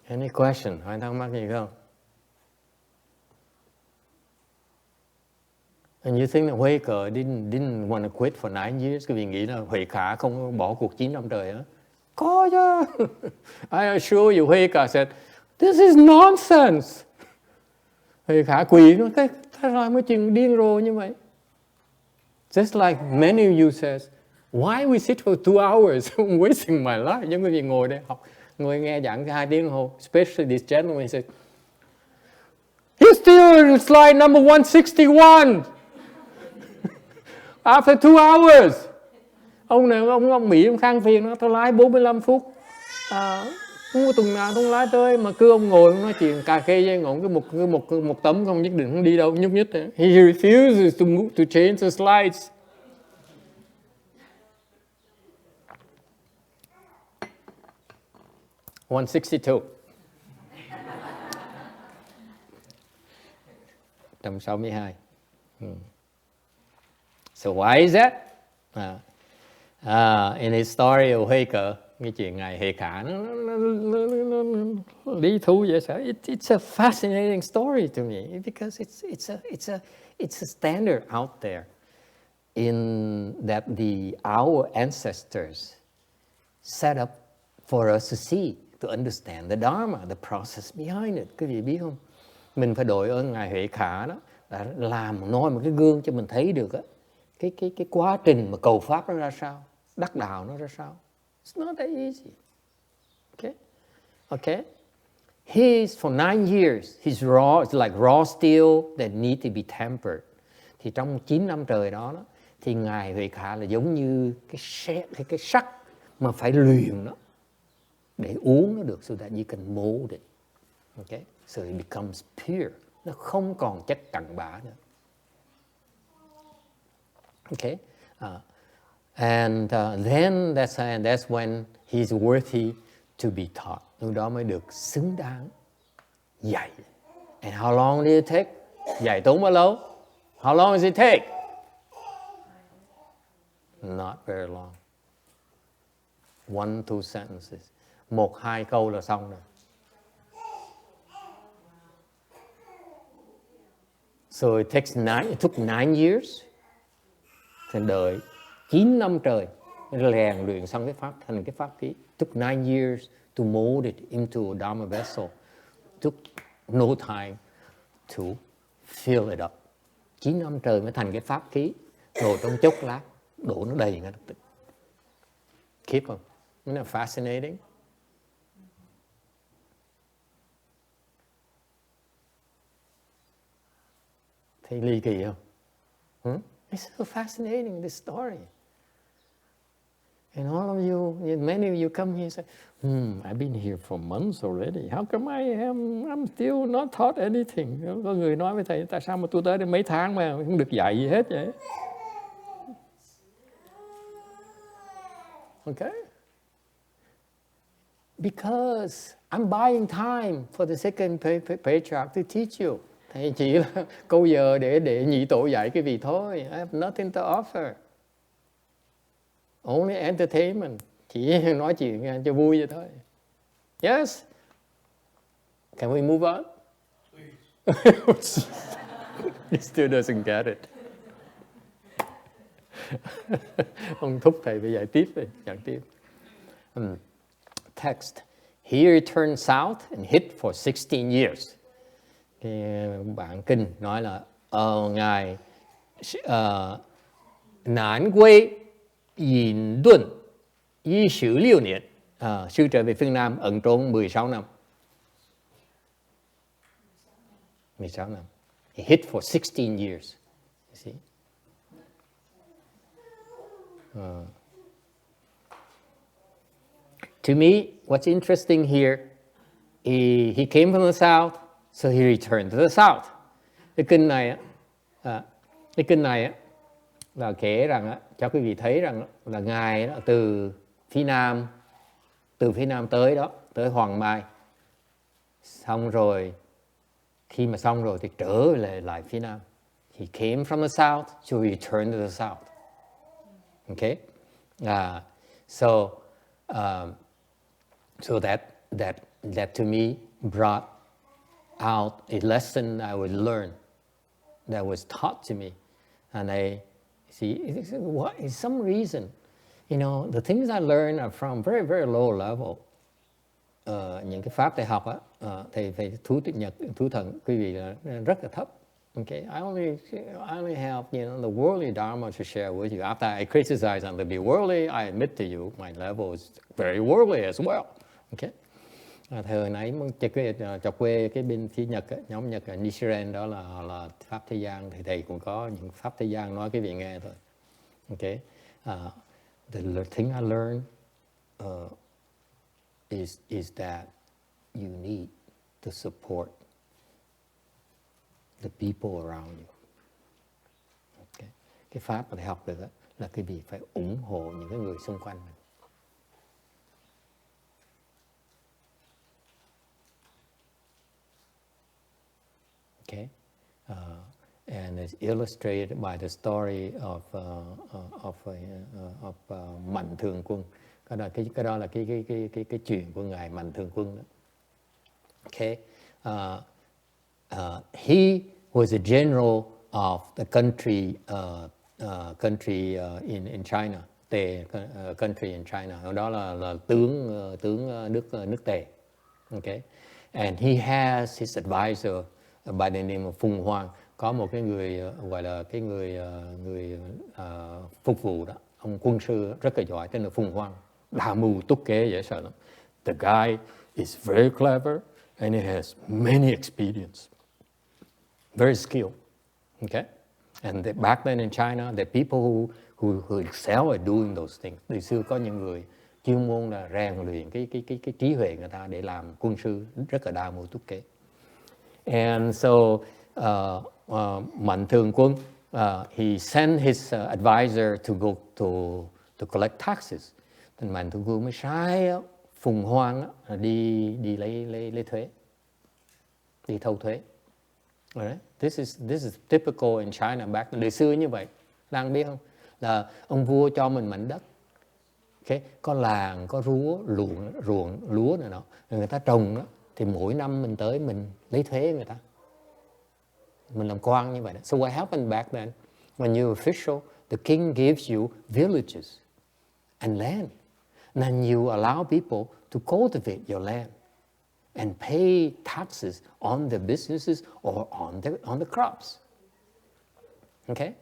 Any question? Hỏi thắc mắc gì không? And you think that HuiKe didn't want to quit for 9 years? Cái vị nghĩ là Huệ Khả không bỏ cuộc 9 năm trời á? Có chứ. I assure you, HuiKe said, this is nonsense. Huệ Khả quỳ nó thế sao mới chuyện điên rồ như vậy? Just like many of you says, why we sit for 2 hours? I'm wasting my life. Giống như vị ngồi đây học, ngồi nghe giảng 2 tiếng đồng hồ. Especially this gentleman said, he's still in slide number 161. After 2 hours. Ông này ông Mỹ ông than phiền nó, tôi lái 45 phút không có tuần nào tôi lái tới, mà cứ ông ngồi nói chuyện cà phê với ngọn một tấm không, nhất định không đi đâu, nhúc nhích. He refuses to move, to change the slides. One 62. 162. So why is that? In his story of HuiKe, cái chuyện ngài Hệ Khả nó lý thú dễ sợ. It's a fascinating story to me because it's a standard out there in that our ancestors set up for us to see, to understand the Dharma, the process behind it. Quý vị biết không? Mình phải đội ơn ngài Huệ Khả đó, đã làm noi một cái gương cho mình thấy được á, cái quá trình mà cầu pháp nó ra sao, đắc đạo nó ra sao. It's not that easy. Okay. For 9 years, he's raw. It's like raw steel that need to be tempered. Thì trong 9 năm trời đó, thì ngài Huệ Khả là giống như cái sắt mà phải luyện nó để uống nó được, so that you can mold it. Okay, so it becomes pure. Nó không còn chất cặn bã nữa. Okay, and then that's when he's worthy to be taught. Lúc đó mới được xứng đáng dạy. And how long did it take? Dạy tốn bao lâu? How long does it take? Not very long. 1-2 sentences. 1-2 câu là xong rồi. So it took 9 years. Thì đợi 9 năm trời rèn luyện xong cái pháp thành cái pháp khí. Took 9 years to mold it into a Dharma vessel. Took no time to fill it up. 9 năm trời mới thành cái pháp khí. Rồi trong chốc lát đổ nó đầy ngay lập tức. Keep on. Isn't that fascinating? Thấy ly kỳ không? It's so fascinating, this story. And all of you, many of you come here and say, I've been here for months already. How come I'm still not taught anything? Có người nói với thầy, tại sao mà tôi tới đây mấy tháng mà không được dạy gì hết vậy? Okay? Because I'm buying time for the 2nd Patriarch to teach you. Thầy chỉ là câu giờ để nhị tổ dạy cái vị thôi. I have nothing to offer. Only entertainment. Chỉ nói chuyện cho vui vậy thôi. Yes? Can we move on? He still doesn't get it. Ông thúc thầy phải dạy tiếp đi, giảng tiếp. Text. Here he turned south and hid for 16 years. Cái bản kinh nói là ngài nán quê yin luận y sử 6 年 sư trở về phương Nam ẩn trốn 16 năm. 16 năm. He hid for 16 years. You see? To me, what's interesting here, he came from the south, so he returned to the south. Cái kinh này là kể rằng cho quý vị thấy rằng là ngài từ phía nam tới đó, tới Hoàng Mai, xong rồi khi mà xong rồi thì trở lại phía nam. He came from the south, so he returned to the south. Okay, so that to me brought out a lesson I would learn, that was taught to me, and I see what is some reason, the things I learned are from very very low level. Những cái pháp thầy học á, thầy thú thần quý vị là rất là thấp. Okay, I only have the worldly Dharma to share with you. After I criticize on the be worldly, I admit to you my level is very worldly as well. Okay. Thời nãy chọc quê cái bên phía Nhật, nhóm Nhật Nichiren đó là pháp thế gian, thì thầy cũng có những pháp thế gian nói cái vị nghe thôi. Okay. the thing I learned is that you need to support the people around you. Okay. Cái pháp mà thầy học được là cái gì? Phải ủng hộ những cái người xung quanh mình. Okay. And it's illustrated by the story of Mạnh Thường Quân. Cái đó là cái chuyện của ngài Mạnh Thường Quân đó. Okay. He was a general of the country in China, country in China. Đó là tướng nước Tề. Okay. And he has his advisor by the name of Phùng Hoang. Có một cái người gọi là cái người phục vụ đó, ông quân sư rất là giỏi tên là Phùng Hoang, đa mưu túc kế dễ sợ lắm. The guy is very clever and he has many experience, very skilled. Okay, and back then in China, the people who excel at doing those things. Từ xưa có những người chuyên môn là rèn luyện cái trí huệ người ta để làm quân sư rất là đa mưu túc kế. And so Mạnh Thường Quân, he sent his advisor to go to collect taxes. Thì Mạnh Thường Quân mới sai Phùng Hoang đi lấy thuế, đi thâu thuế. Right? This is typical in China back then. Đời xưa như vậy, đang biết không? Là ông vua cho mình mảnh đất, okay? Có làng, có ruộng lúa này nọ, người ta trồng đó, thì mỗi năm mình tới mình lấy thuế người ta. Mình làm quan như vậy đó. So what happened back then? When you're official, the king gives you villages and land. And then you allow people to cultivate your land and pay taxes on the businesses or on the crops. Okay?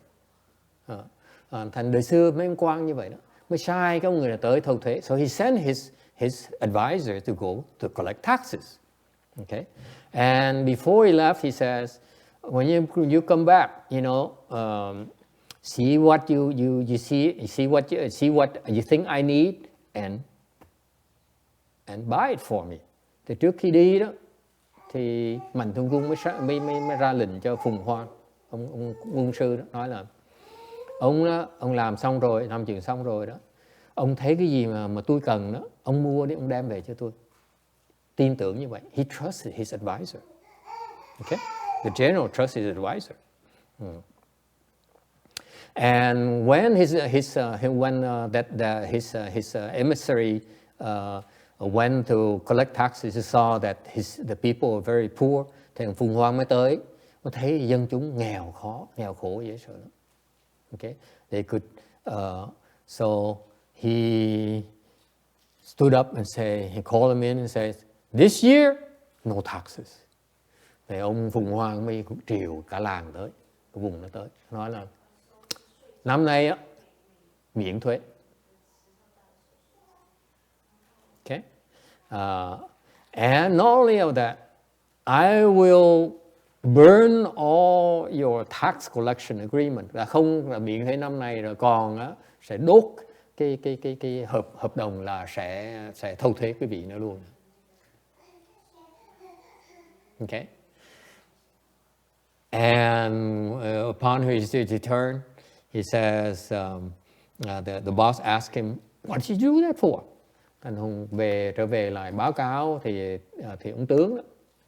Thành đời xưa mấy ông quan như vậy đó, mới sai cái ông người là tới thâu thuế. So he sent his advisor to go to collect taxes. Okay? And before he left, he says, when you come back, you know, see what you see what you think I need and buy it for me. Thì trước khi đi đó, thì Mạnh Thường Quân mới ra lệnh cho Phùng Hoang, ông quân sư đó, nói là ông làm xong rồi, làm chuyện xong rồi đó, ông thấy cái gì mà tôi cần đó, ông mua đi, ông đem về cho tôi. Tin tưởng như vậy. He trusted his advisor. Okay? The general trusted his advisor. And when his emissary went to collect taxes, he saw that the people were very poor. Thì Phùng Hoang mới tới, mới thấy dân chúng nghèo khổ dễ sợ lắm. Okay? They could, so he stood up and he called them in and said, this year, no taxes. Thì ông Phùng Hoang mới triều cả làng tới, cái vùng nó tới, nói là năm nay á, miễn thuế. Okay? And not only of that, I will burn all your tax collection agreement. Là không là miễn thuế năm nay rồi, còn á, sẽ đốt cái hợp đồng là sẽ thâu thuế quý vị nữa luôn. Okay? And upon his return, he says, the boss asked him, what did you do that for? Anh Hùng trở về lại báo cáo thì ông tướng đó,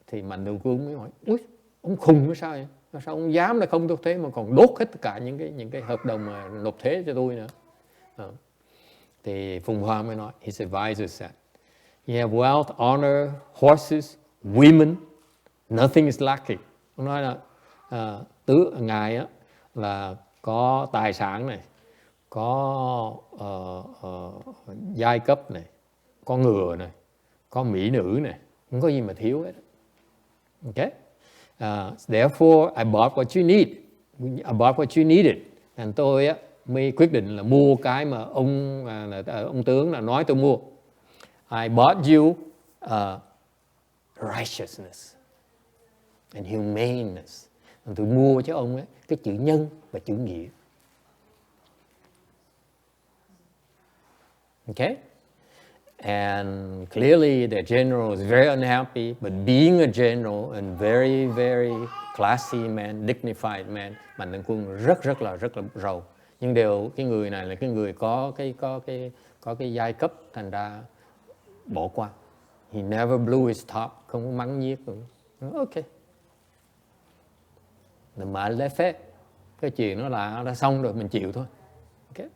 thì Mạnh Thường Quân mới hỏi, ui, ông khùng hay sao vậy? Sao ông dám là không nộp thuế mà còn đốt hết tất cả những cái hợp đồng mà nộp thuế cho tôi nữa? Thì Phùng Hoang mới nói, his advisor said, you have wealth, honor, horses, women, nothing is lacking. Ông nói là ngài á, là có tài sản này, có giai cấp này, có ngựa này, có mỹ nữ này, không có gì mà thiếu hết. Okay? Therefore, I bought what you need. I bought what you needed. And tôi á, mới quyết định là mua cái mà ông tướng là nói tôi mua. I bought you righteousness and humaneness. Tôi mua cho ông ấy cái chữ nhân và chữ nghĩa. Okay? And clearly the general is very unhappy, but being a general and very, very classy man, dignified man, Mạnh Thường Quân rất là giàu. Nhưng cái người này là cái người có cái giai cấp, thành ra bỏ qua. He never blew his top, không có mắng nhiếc. Ok. Mà lễ phép, cái chuyện nó là đã xong rồi, mình chịu thôi. Okay.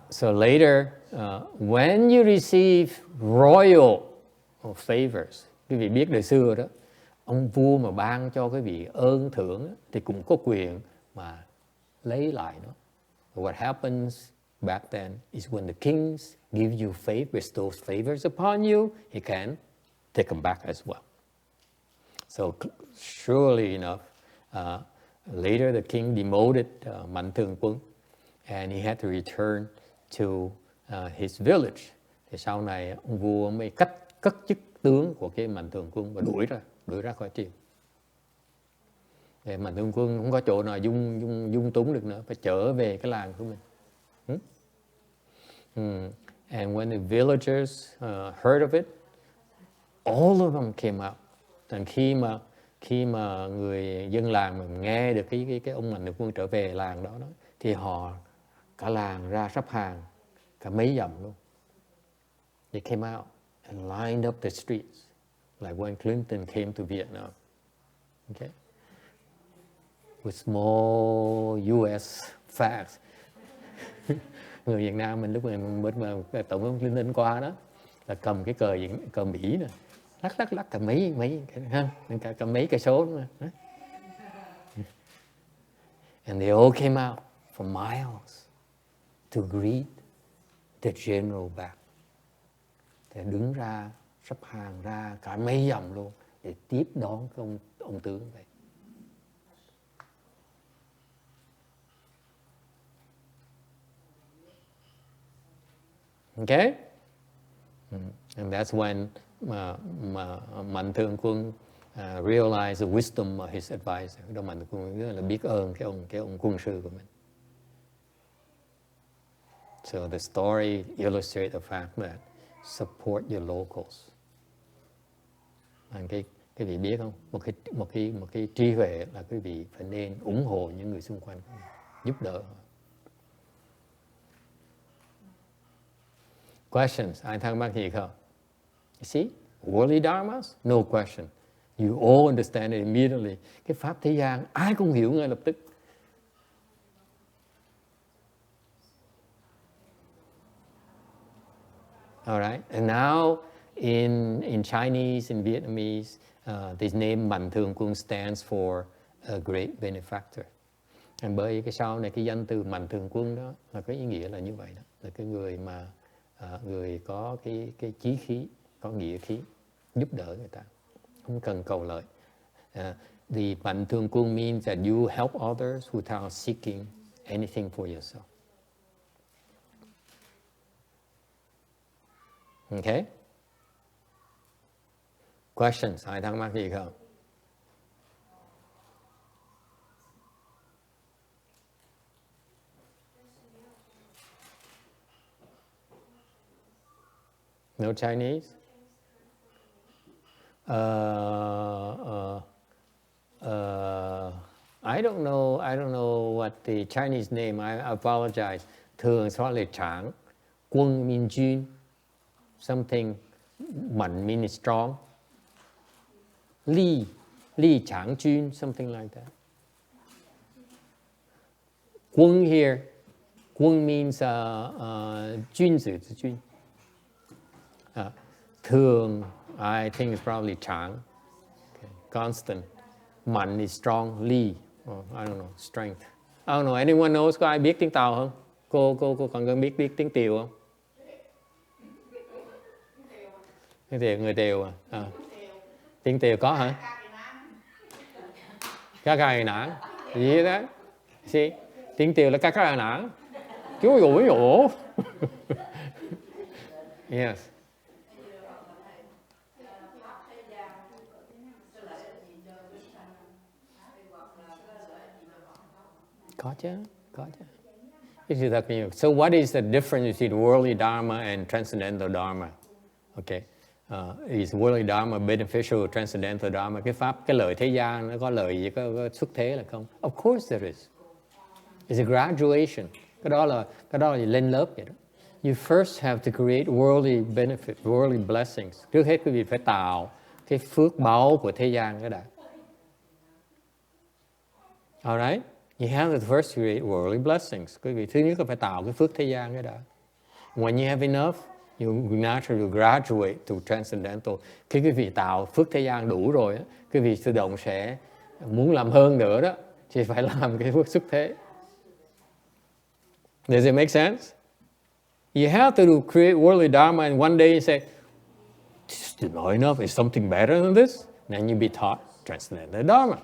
So later, when you receive royal favors, quý vị biết đời xưa đó, ông vua mà ban cho cái vị ơn thưởng thì cũng có quyền mà lấy lại nó. What happens back then is when the kings give you bestows favors upon you, he can take them back as well. So surely enough, later the king demoted Mạnh Thường Quân, and he had to return to his village. Thì sau này ông vua mới cất chức tướng của cái Mạnh Thường Quân và đuổi ra khỏi triều. Để Mạnh Thường Quân không có chỗ nào dung túng được nữa, phải trở về cái làng của mình. And when the villagers heard of it, all of them came out. And khi mà người dân làng mà nghe được cái ông Mạnh Thường Quân trở về làng đó thì họ cả làng ra sắp hàng cả mấy dặm luôn. They came out and lined up the streets like when Clinton came to Vietnam. Okay? With small US flags. Người Việt Nam mình lúc mà tổng thống Clinton qua đó là cầm cái cờ Mỹ nè, lắc cả mấy cây số nữa. And they all came out for miles to greet the general back. Để đứng ra sắp hàng ra cả mấy dặm luôn để tiếp đón cái ông tướng vậy. Okay? And that's when Mạnh Thường Quân realized the wisdom of his advisor. Đó Mạnh Thường Quân rất là biết ơn cái ông quân sư của mình. So the story illustrates the fact that support your locals. And cái vị biết không? Một cái trí huệ là quý vị phải nên ủng hộ những người xung quanh, giúp đỡ. Questions? Ai thắc mắc gì không? You see, worldly dharmas, no question. You all understand it immediately. Cái pháp thế gian ai cũng hiểu ngay lập tức. All right, and now in Chinese, in Vietnamese, this name Mạnh Thường Quân stands for a great benefactor. And bởi cái sau này cái danh từ Mạnh Thường Quân đó là cái ý nghĩa là như vậy đó, là cái người mà người có cái chí khí, có nghĩa khí, giúp đỡ người ta, không cần cầu lợi. The Mạnh Thường Quân means that you help others without seeking anything for yourself. Okay? Questions? Ai thắc mắc gì không? No Chinese? I don't know what the Chinese name. I apologize. Thường sẽ là Tráng. Quân means Jun. Something. Mạnh means strong. Li Tráng Jun. Something like that. Quân here. Quân means Jun Zi Jun. Thường, I think it's probably Tráng. Okay. Constant. Mạnh is strong. Li, I don't know, strength. I don't know, anyone knows? Có ai biết tiếng Tàu không? Cô còn cần biết tiếng Tiều không? Tiếng Tiều, người Tiều à? Tiếng Tiều có hả? Cá gai nản. Gì đó? See? Tiếng Tiều là cá gai nản. Chú dụ. Yes. Có chứ. So what is the difference between worldly Dharma and transcendental Dharma? Okay. Is worldly Dharma beneficial, transcendental Dharma? Cái lợi thế gian nó có lợi gì, có xuất thế là không? Of course there is. It's a graduation. Cái đó là lên lớp vậy đó. You first have to create worldly benefit, worldly blessings. Trước hết quý vị phải tạo cái phước báu của thế gian cái đã. Alright? You have to first create worldly blessings. Quý vị thứ nhất là phải tạo cái phước thế gian cái đã. When you have enough, you naturally graduate to transcendental. Khi quý vị tạo phước thế gian đủ rồi, quý vị tự động sẽ muốn làm hơn nữa đó, thì phải làm cái phước xuất thế. Does it make sense? You have to create worldly Dharma, and one day you say, this is not enough, is something better than this? Then you be taught transcendental Dharma.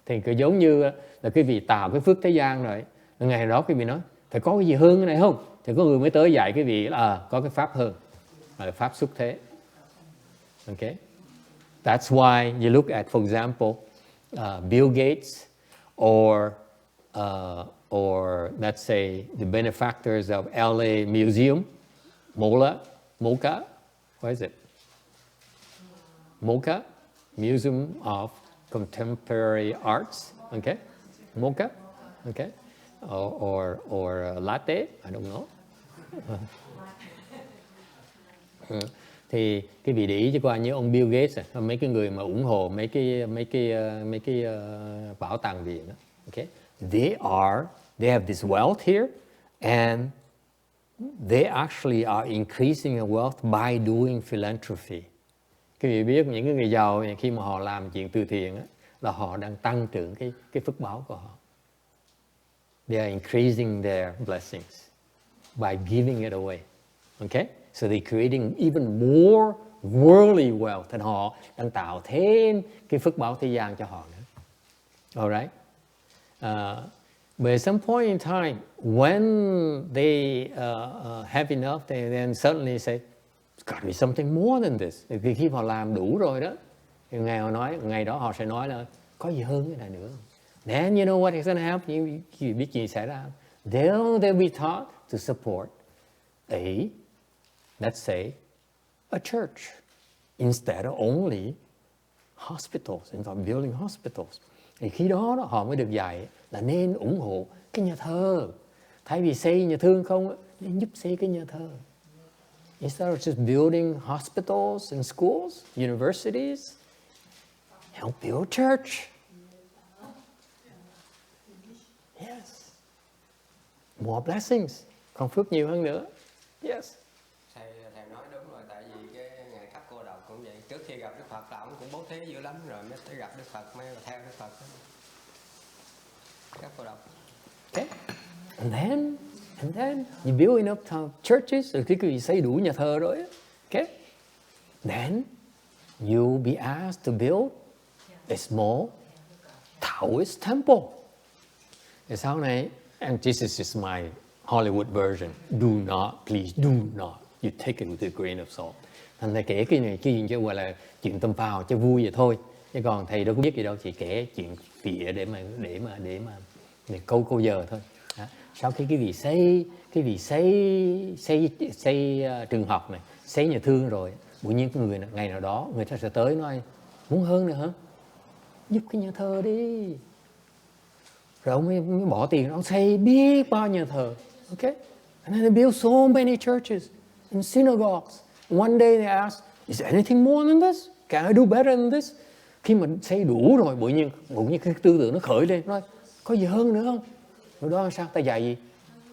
Thì cứ giống như là quý vị tạo cái phước thế gian rồi, ngày đó quý vị nói, phải có cái gì hơn cái này không? Thì có người mới tới dạy quý vị là có cái pháp hơn, là pháp xuất thế. Okay? That's why you look at, for example, Bill Gates or let's say the benefactors of LA Museum, MoCA, what is it? MoCA, Museum of Contemporary Arts, okay? MoCA, okay? Or latte, I don't know. Thì cái vị để ý cho qua như ông Bill Gates, mấy cái người mà ủng hộ mấy cái bảo tàng gì đó, okay? They have this wealth here, and they actually are increasing the wealth by doing philanthropy. Quý vị biết những cái người giàu khi mà họ làm chuyện từ thiện á, là họ đang tăng trưởng cái phước báo của họ. They are increasing their blessings by giving it away. Okay? So they're creating even more worldly wealth, and họ đang tạo thêm cái phước báo thế gian cho họ nữa. Alright? But at some point in time, when they have enough, they then suddenly say, "It's got to be something more than this." Vì khi họ làm đủ rồi đó, thì ngày đó họ sẽ nói là có gì hơn cái này nữa. Then you know what is going to happen? You biết gì xảy ra? They'll be taught to support let's say, a church instead of only hospitals, instead of building hospitals. Thì khi đó họ mới được dạy là nên ủng hộ cái nhà thờ. Thay vì xây nhà thương không, nên giúp xây cái nhà thờ. Instead of just building hospitals and schools, universities, help build church. Yes. More blessings. Còn phước nhiều hơn nữa. Yes. Thầy nói đúng rồi, tại vì cái ngày cấp cô độc cũng vậy. Trước khi gặp Đức Phật là ông cũng bố thí dữ lắm rồi mới tới gặp Đức Phật, mới theo Đức Phật. Cấp cô độc. Okay. And then you build enough churches, rồi khi quý vị xây đủ nhà thờ rồi, okay? Then you'll be asked to build a small Taoist temple. Thì sau này, and this is just my Hollywood version. Please do not. You take it with a grain of salt. Thành thầy kể cái này chuyện cho gọi là chuyện tâm phào cho vui vậy thôi. Chứ còn thầy đâu có biết gì đâu, chỉ kể chuyện phịa để mà câu giờ thôi. Đó. Sau khi cái vị xây trường học này, xây nhà thương rồi, tự nhiên cái người ngày nào đó người ta sẽ tới nói muốn hơn nữa hả? Giúp cái nhà thờ đi. Rồi ông mới bỏ tiền, ông xây biết bao nhà thờ. Okay? And then they build so many churches and synagogues. One day they ask, is there anything more than this? Can I do better than this? Khi mà xây đủ rồi, tự nhiên cái tư tưởng nó khởi lên, nói có gì hơn nữa không? Rồi đó sao ta dạy gì?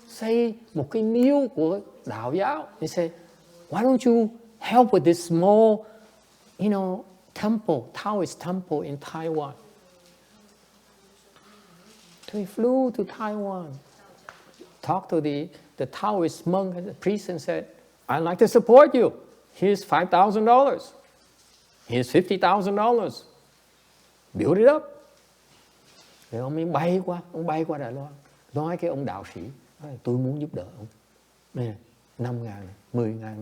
Xây một cái miếu của đạo giáo. They say, why don't you help with this small, temple, Taoist temple in Taiwan? So he flew to Taiwan, talked to the Taoist monk and the priest and said, I'd like to support you. Here's $5,000. Here's $50,000. Build it up. Rồi ông ấy bay qua Đài Loan, nói cái ông đạo sĩ, tôi muốn giúp đỡ ông. Này, 5.000 này, 10.000 này,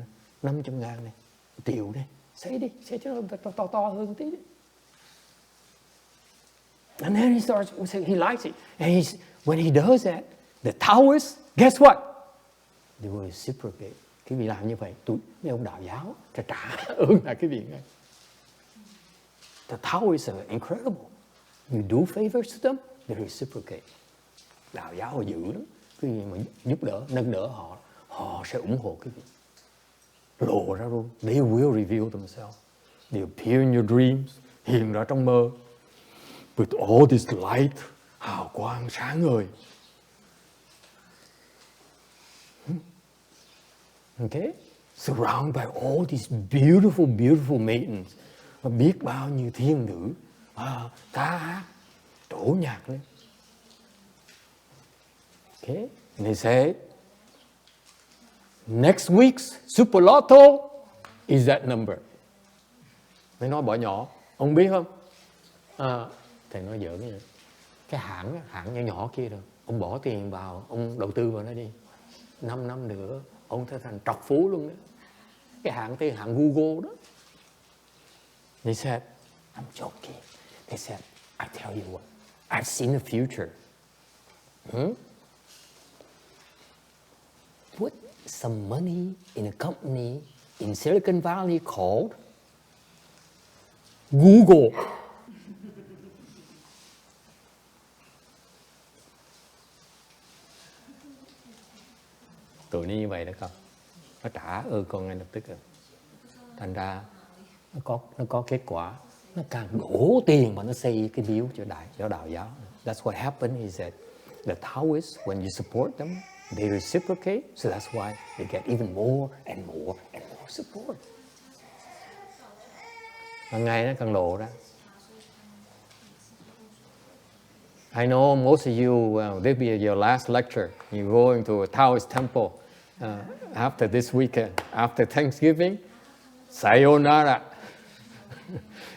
500.000 này, 1 triệu này, xây cho nó to hơn tí đi. And then he likes it. And when he does that, The Taoists, guess what? They will reciprocate. Cái vị làm như vậy, mấy ông đạo giáo trả ơn lại cái vị ngay. The Taoists are incredible. You do favors to them, they reciprocate. Đạo giáo họ dữ lắm. Cái gì mà giúp đỡ, nâng đỡ họ, họ sẽ ủng hộ cái vị. Lộ ra luôn. They will reveal themselves. They appear in your dreams, hiện ra trong mơ. With all this light, hào quang sáng ngời. Okay? Surrounded by all these beautiful, beautiful maidens. Và biết bao nhiêu thiên nữ ca hát, trổ nhạc lên. Okay? And they say, next week's Super Lotto is that number. Mới nói bỏ nhỏ, ông biết không? Thầy nói giỡn vậy. Cái hãng nhỏ nhỏ kia rồi, ông bỏ tiền vào, ông đầu tư vào nó đi. 5 năm nữa, ông sẽ thành trọc phú luôn đó. Cái hãng Google đó. They said, I'm joking. They said, I tell you what, I've seen the future. Put some money in a company in Silicon Valley called Google. Tụi nó như vậy đó không? Nó trả ơn con ngay lập tức rồi. Thành ra nó có kết quả. Nó càng đổ tiền mà nó xây cái miếu cho đạo giáo. That's what happened is that the Taoists, when you support them, they reciprocate. So that's why they get even more and more and more support. Và ngày nó càng lộ ra. I know most of you, this will be your last lecture. You're going to a Taoist temple after this weekend, after Thanksgiving. Sayonara.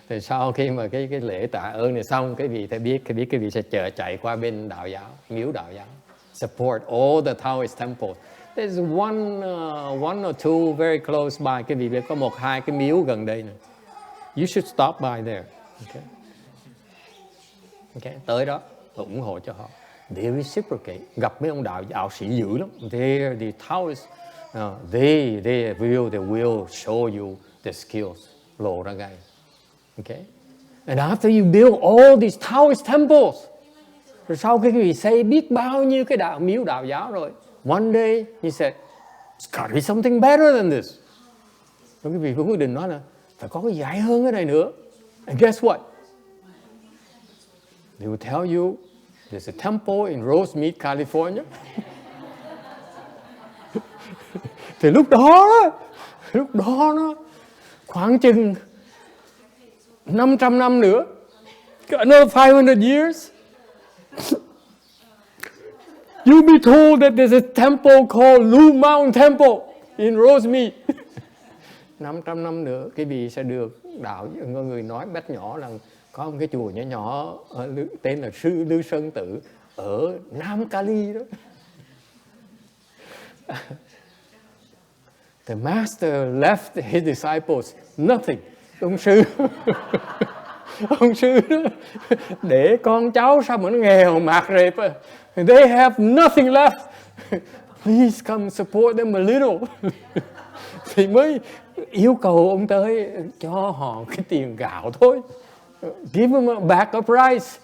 Thì sau khi mà cái lễ tạ ơn này xong, cái vị thầy biết cái vị sẽ chạy qua bên đạo giáo, miếu đạo giáo. Support all the Taoist temples. There's one or two very close by. Cái vị biết có 1-2 cái miếu gần đây này. You should stop by there. Okay, tới đó và ủng hộ cho họ. They reciprocate. Gặp mấy ông đạo sĩ dữ lắm. They're the Taoists. They will show you the skills. Lộ ra ngay. Okay? And after you build all these Taoist temples, rồi sau khi quý vị xây biết bao nhiêu cái miếu đạo giáo rồi, one day he said, it's got to be something better than this. Rồi quý vị cũng quyết định nói là phải có cái giải hơn cái này nữa. And guess what? They will tell you there's a temple in Rosemead, California. Thì lúc đó nó khoảng chừng 500 năm nữa, another 500 years, you'll be told that there's a temple called Blue Mountain Temple in Rosemead. 500 năm nữa, cái vị sẽ được người nói bét nhỏ là có một cái chùa nhỏ tên là Sư Lư Sơn Tử ở Nam Cali đó. The master left his disciples nothing. Ông sư đó, để con cháu sao mà nó nghèo mạt rệp. They have nothing left. Please come support them a little. Thì mới yêu cầu ông tới cho họ cái tiền gạo thôi. Give them back a price.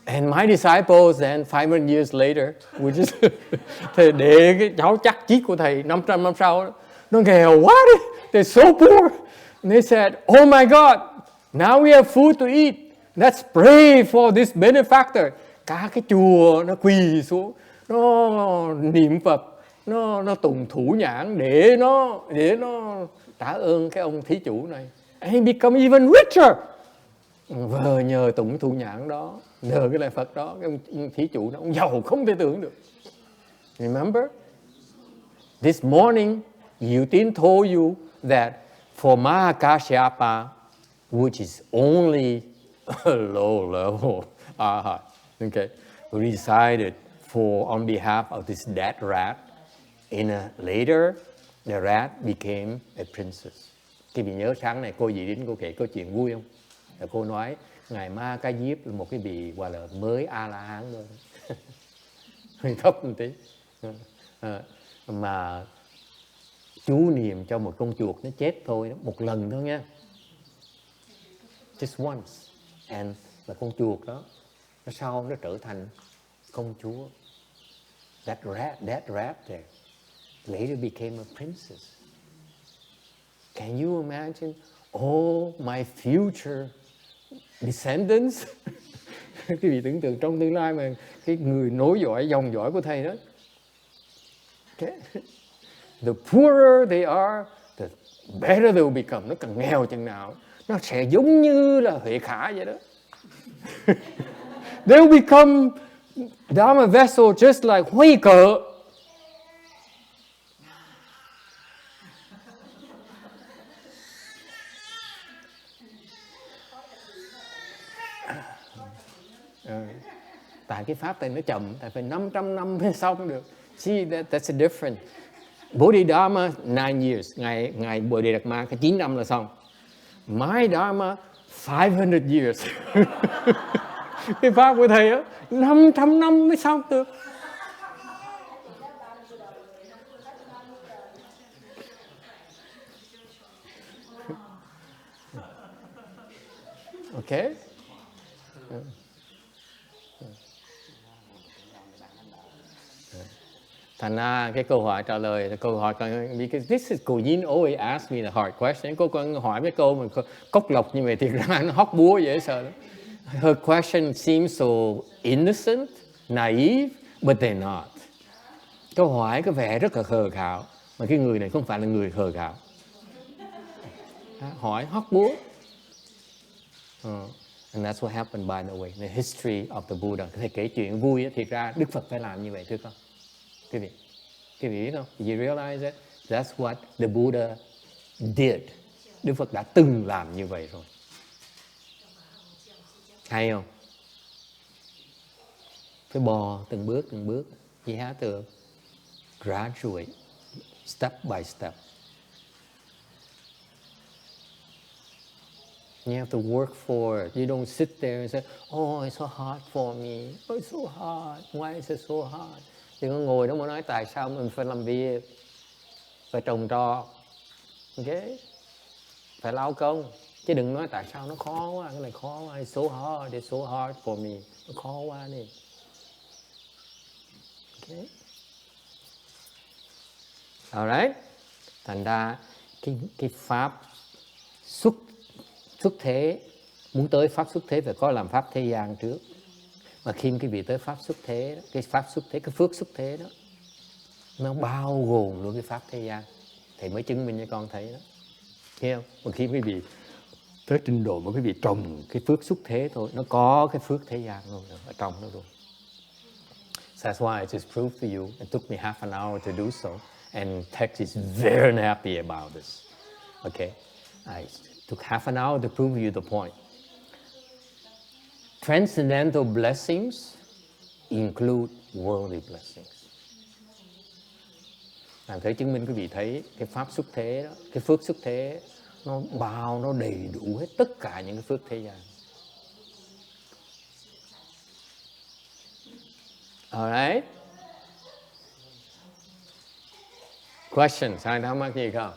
And my disciples then 500 years later, thầy để cái cháu chắc chiết của thầy 500 năm sau, nó nghèo quá đi, they're so poor. And they said, oh my God, now we have food to eat. Let's pray for this benefactor. Cả cái chùa nó quỳ xuống, nó niệm Phật, nó tùng thủ nhãn để nó trả ơn cái ông thí chủ này. And he become even richer. Và nhờ tụng thủ nhãn đó, nhờ cái lời Phật đó, cái ông thí chủ đó, ông giàu không thể tưởng được. Remember? This morning, Yu Tin told you that for Mahakasyapa, which is only a low level arhat, okay, we decided on behalf of this dead rat, later, the rat became a princess. Khi bị nhớ sáng này cô dì đến cô kể câu chuyện vui không? Cô nói Ngài Ma Ca Diếp là một cái vị gọi là mới A La Hán thôi. Hơi thấp một tí. Mà chú niệm cho một con chuột nó chết thôi, một lần thôi nha, just once, and là con chuột đó nó sau nó trở thành công chúa. That rat there later became a princess. Can you imagine all my future descendants? Cái vị tưởng tượng trong tương lai mà cái người nối dõi, dòng dõi của thầy đó. Okay. The poorer they are, the better they will become. Nó càng nghèo chừng nào, nó sẽ giống như là HuiKe vậy đó. They will become Dharma Vessel just like HuiKe. Tại cái pháp này nó chậm, tại phải 500 năm mới xong được. See, that's a different. Bodhidharma 9 years, ngài Bodhidharma cái 9 năm là xong. My Dharma 500 years. Cái pháp của thầy á 500 năm mới xong được. Okay. Thành ra cái câu hỏi trả lời là câu hỏi, because this is cô Yin always ask me the hard question. Cô hỏi mấy câu mà cốc lộc như vậy thì ra nó hóc búa dễ sợ lắm. Her question seems so innocent, naive, but they're not. Câu hỏi có vẻ rất là khờ khạo, mà cái người này không phải là người khờ khạo. Hỏi hóc búa. And that's what happened, by the way, the history of the Buddha. Thầy kể chuyện vui, thiệt ra Đức Phật phải làm như vậy, thưa con. Quý vị biết không? Did you realize that? That's what the Buddha did. Đức Phật đã từng làm như vậy rồi. Hay không? Phải bò từng bước. You have to graduate, step by step. You have to work for it. You don't sit there and say, oh, it's so hard for me. Oh, it's so hard. Why is it so hard? Đừng có ngồi đó mà nói tại sao mình phải làm việc, phải trồng trọt, okay? Phải lao công. Chứ đừng nói tại sao nó khó quá, cái này khó quá, it's so hard for me. Nó khó quá đi. Okay. Alright. Thành ra cái pháp xuất thế, muốn tới pháp xuất thế phải có làm pháp thế gian trước. Mà khi cái vị tới pháp xuất thế, cái pháp xuất thế, cái phước xuất thế đó, nó bao gồm luôn cái pháp thế gian. Thầy mới chứng minh cho con thấy đó. Thấy không? Mà khi quý vị tới trình độ mà quý vị trồng cái phước xuất thế thôi, nó có cái phước thế gian luôn ở trong nó luôn. So that's why I just proved to you. It took me half an hour to do so. And Tex is very happy about this. Okay? I took half an hour to prove you the point. Transcendental blessings include worldly blessings. Làm thế chứng minh quý vị thấy cái pháp xuất thế đó, cái phước xuất thế nó đầy đủ hết tất cả những cái phước thế gian. Alright. Questions? Ai thắc mắc gì không?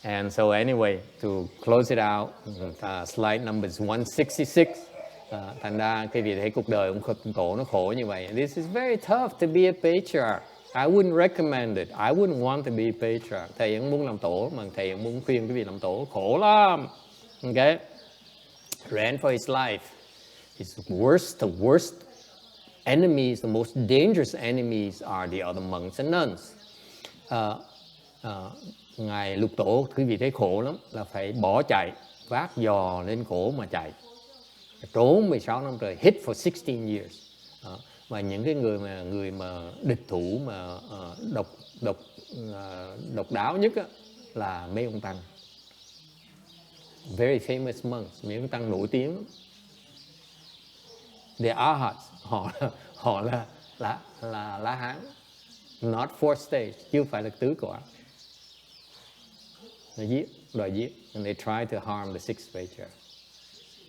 And so anyway, to close it out, slide number is 166. Thành ra cái vị thấy cuộc đời ông tổ nó khổ như vậy. This is very tough to be a patriarch. I wouldn't recommend it. I wouldn't want to be a patriarch. Thầy cũng muốn làm tổ, mà thầy cũng muốn khuyên cái vị làm tổ khổ lắm. Okay? Ran for his life. His the worst enemies, the most dangerous enemies are the other monks and nuns. Ngài lục tổ, quý vị thấy khổ lắm, là phải bỏ chạy, vác giò lên cổ mà chạy, trốn 16 năm trời, hid for 16 years. Và những cái người mà địch thủ mà độc đáo nhất á, là mấy ông tăng, very famous monks, mấy ông tăng nổi tiếng lắm. The Arhats, họ là La Hán, Not fourth stage, chưa phải là tứ quả. Nó giết, đòi giết. And they try to harm the 6th Patriarch.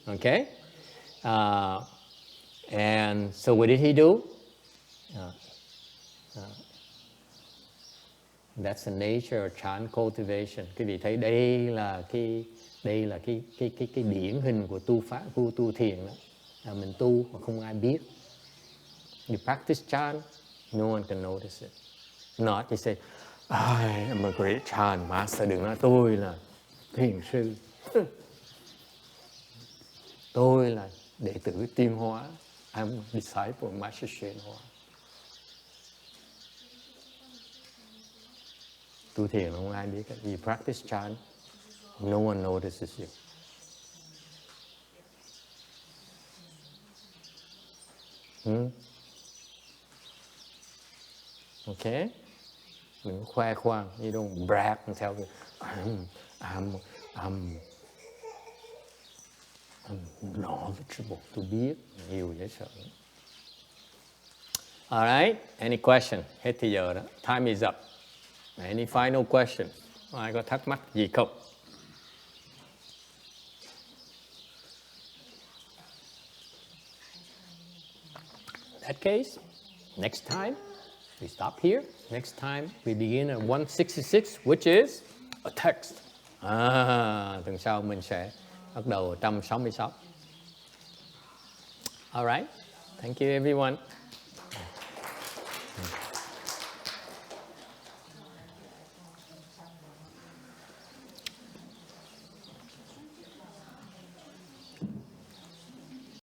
Okay? And so what did he do? That's the nature of chant cultivation. Quý vị thấy đây là cái điển hình của tu thiền đó. Là mình tu mà không ai biết. You practice chant, no one can notice it. Not you say, I am a great chant master. Đừng nói tôi là thiền sư. Tôi là đệ tử Tiên Hóa. I'm a disciple of Master Xuyên Hóa. Tu thiền không ai biết. You practice chant, no one notices you. Okay? Đừng khoe khoang. You don't brag and tell me, I'm knowledgeable. Tôi biết nhiều dễ sợ. Alright, any question? Hết thì giờ đó. Time is up. Any final question? Ai có thắc mắc gì không? In that case, next time we stop here. Next time we begin at 166, which is a text. Tuần sau mình sẽ bắt đầu 166. All right. Thank you, everyone.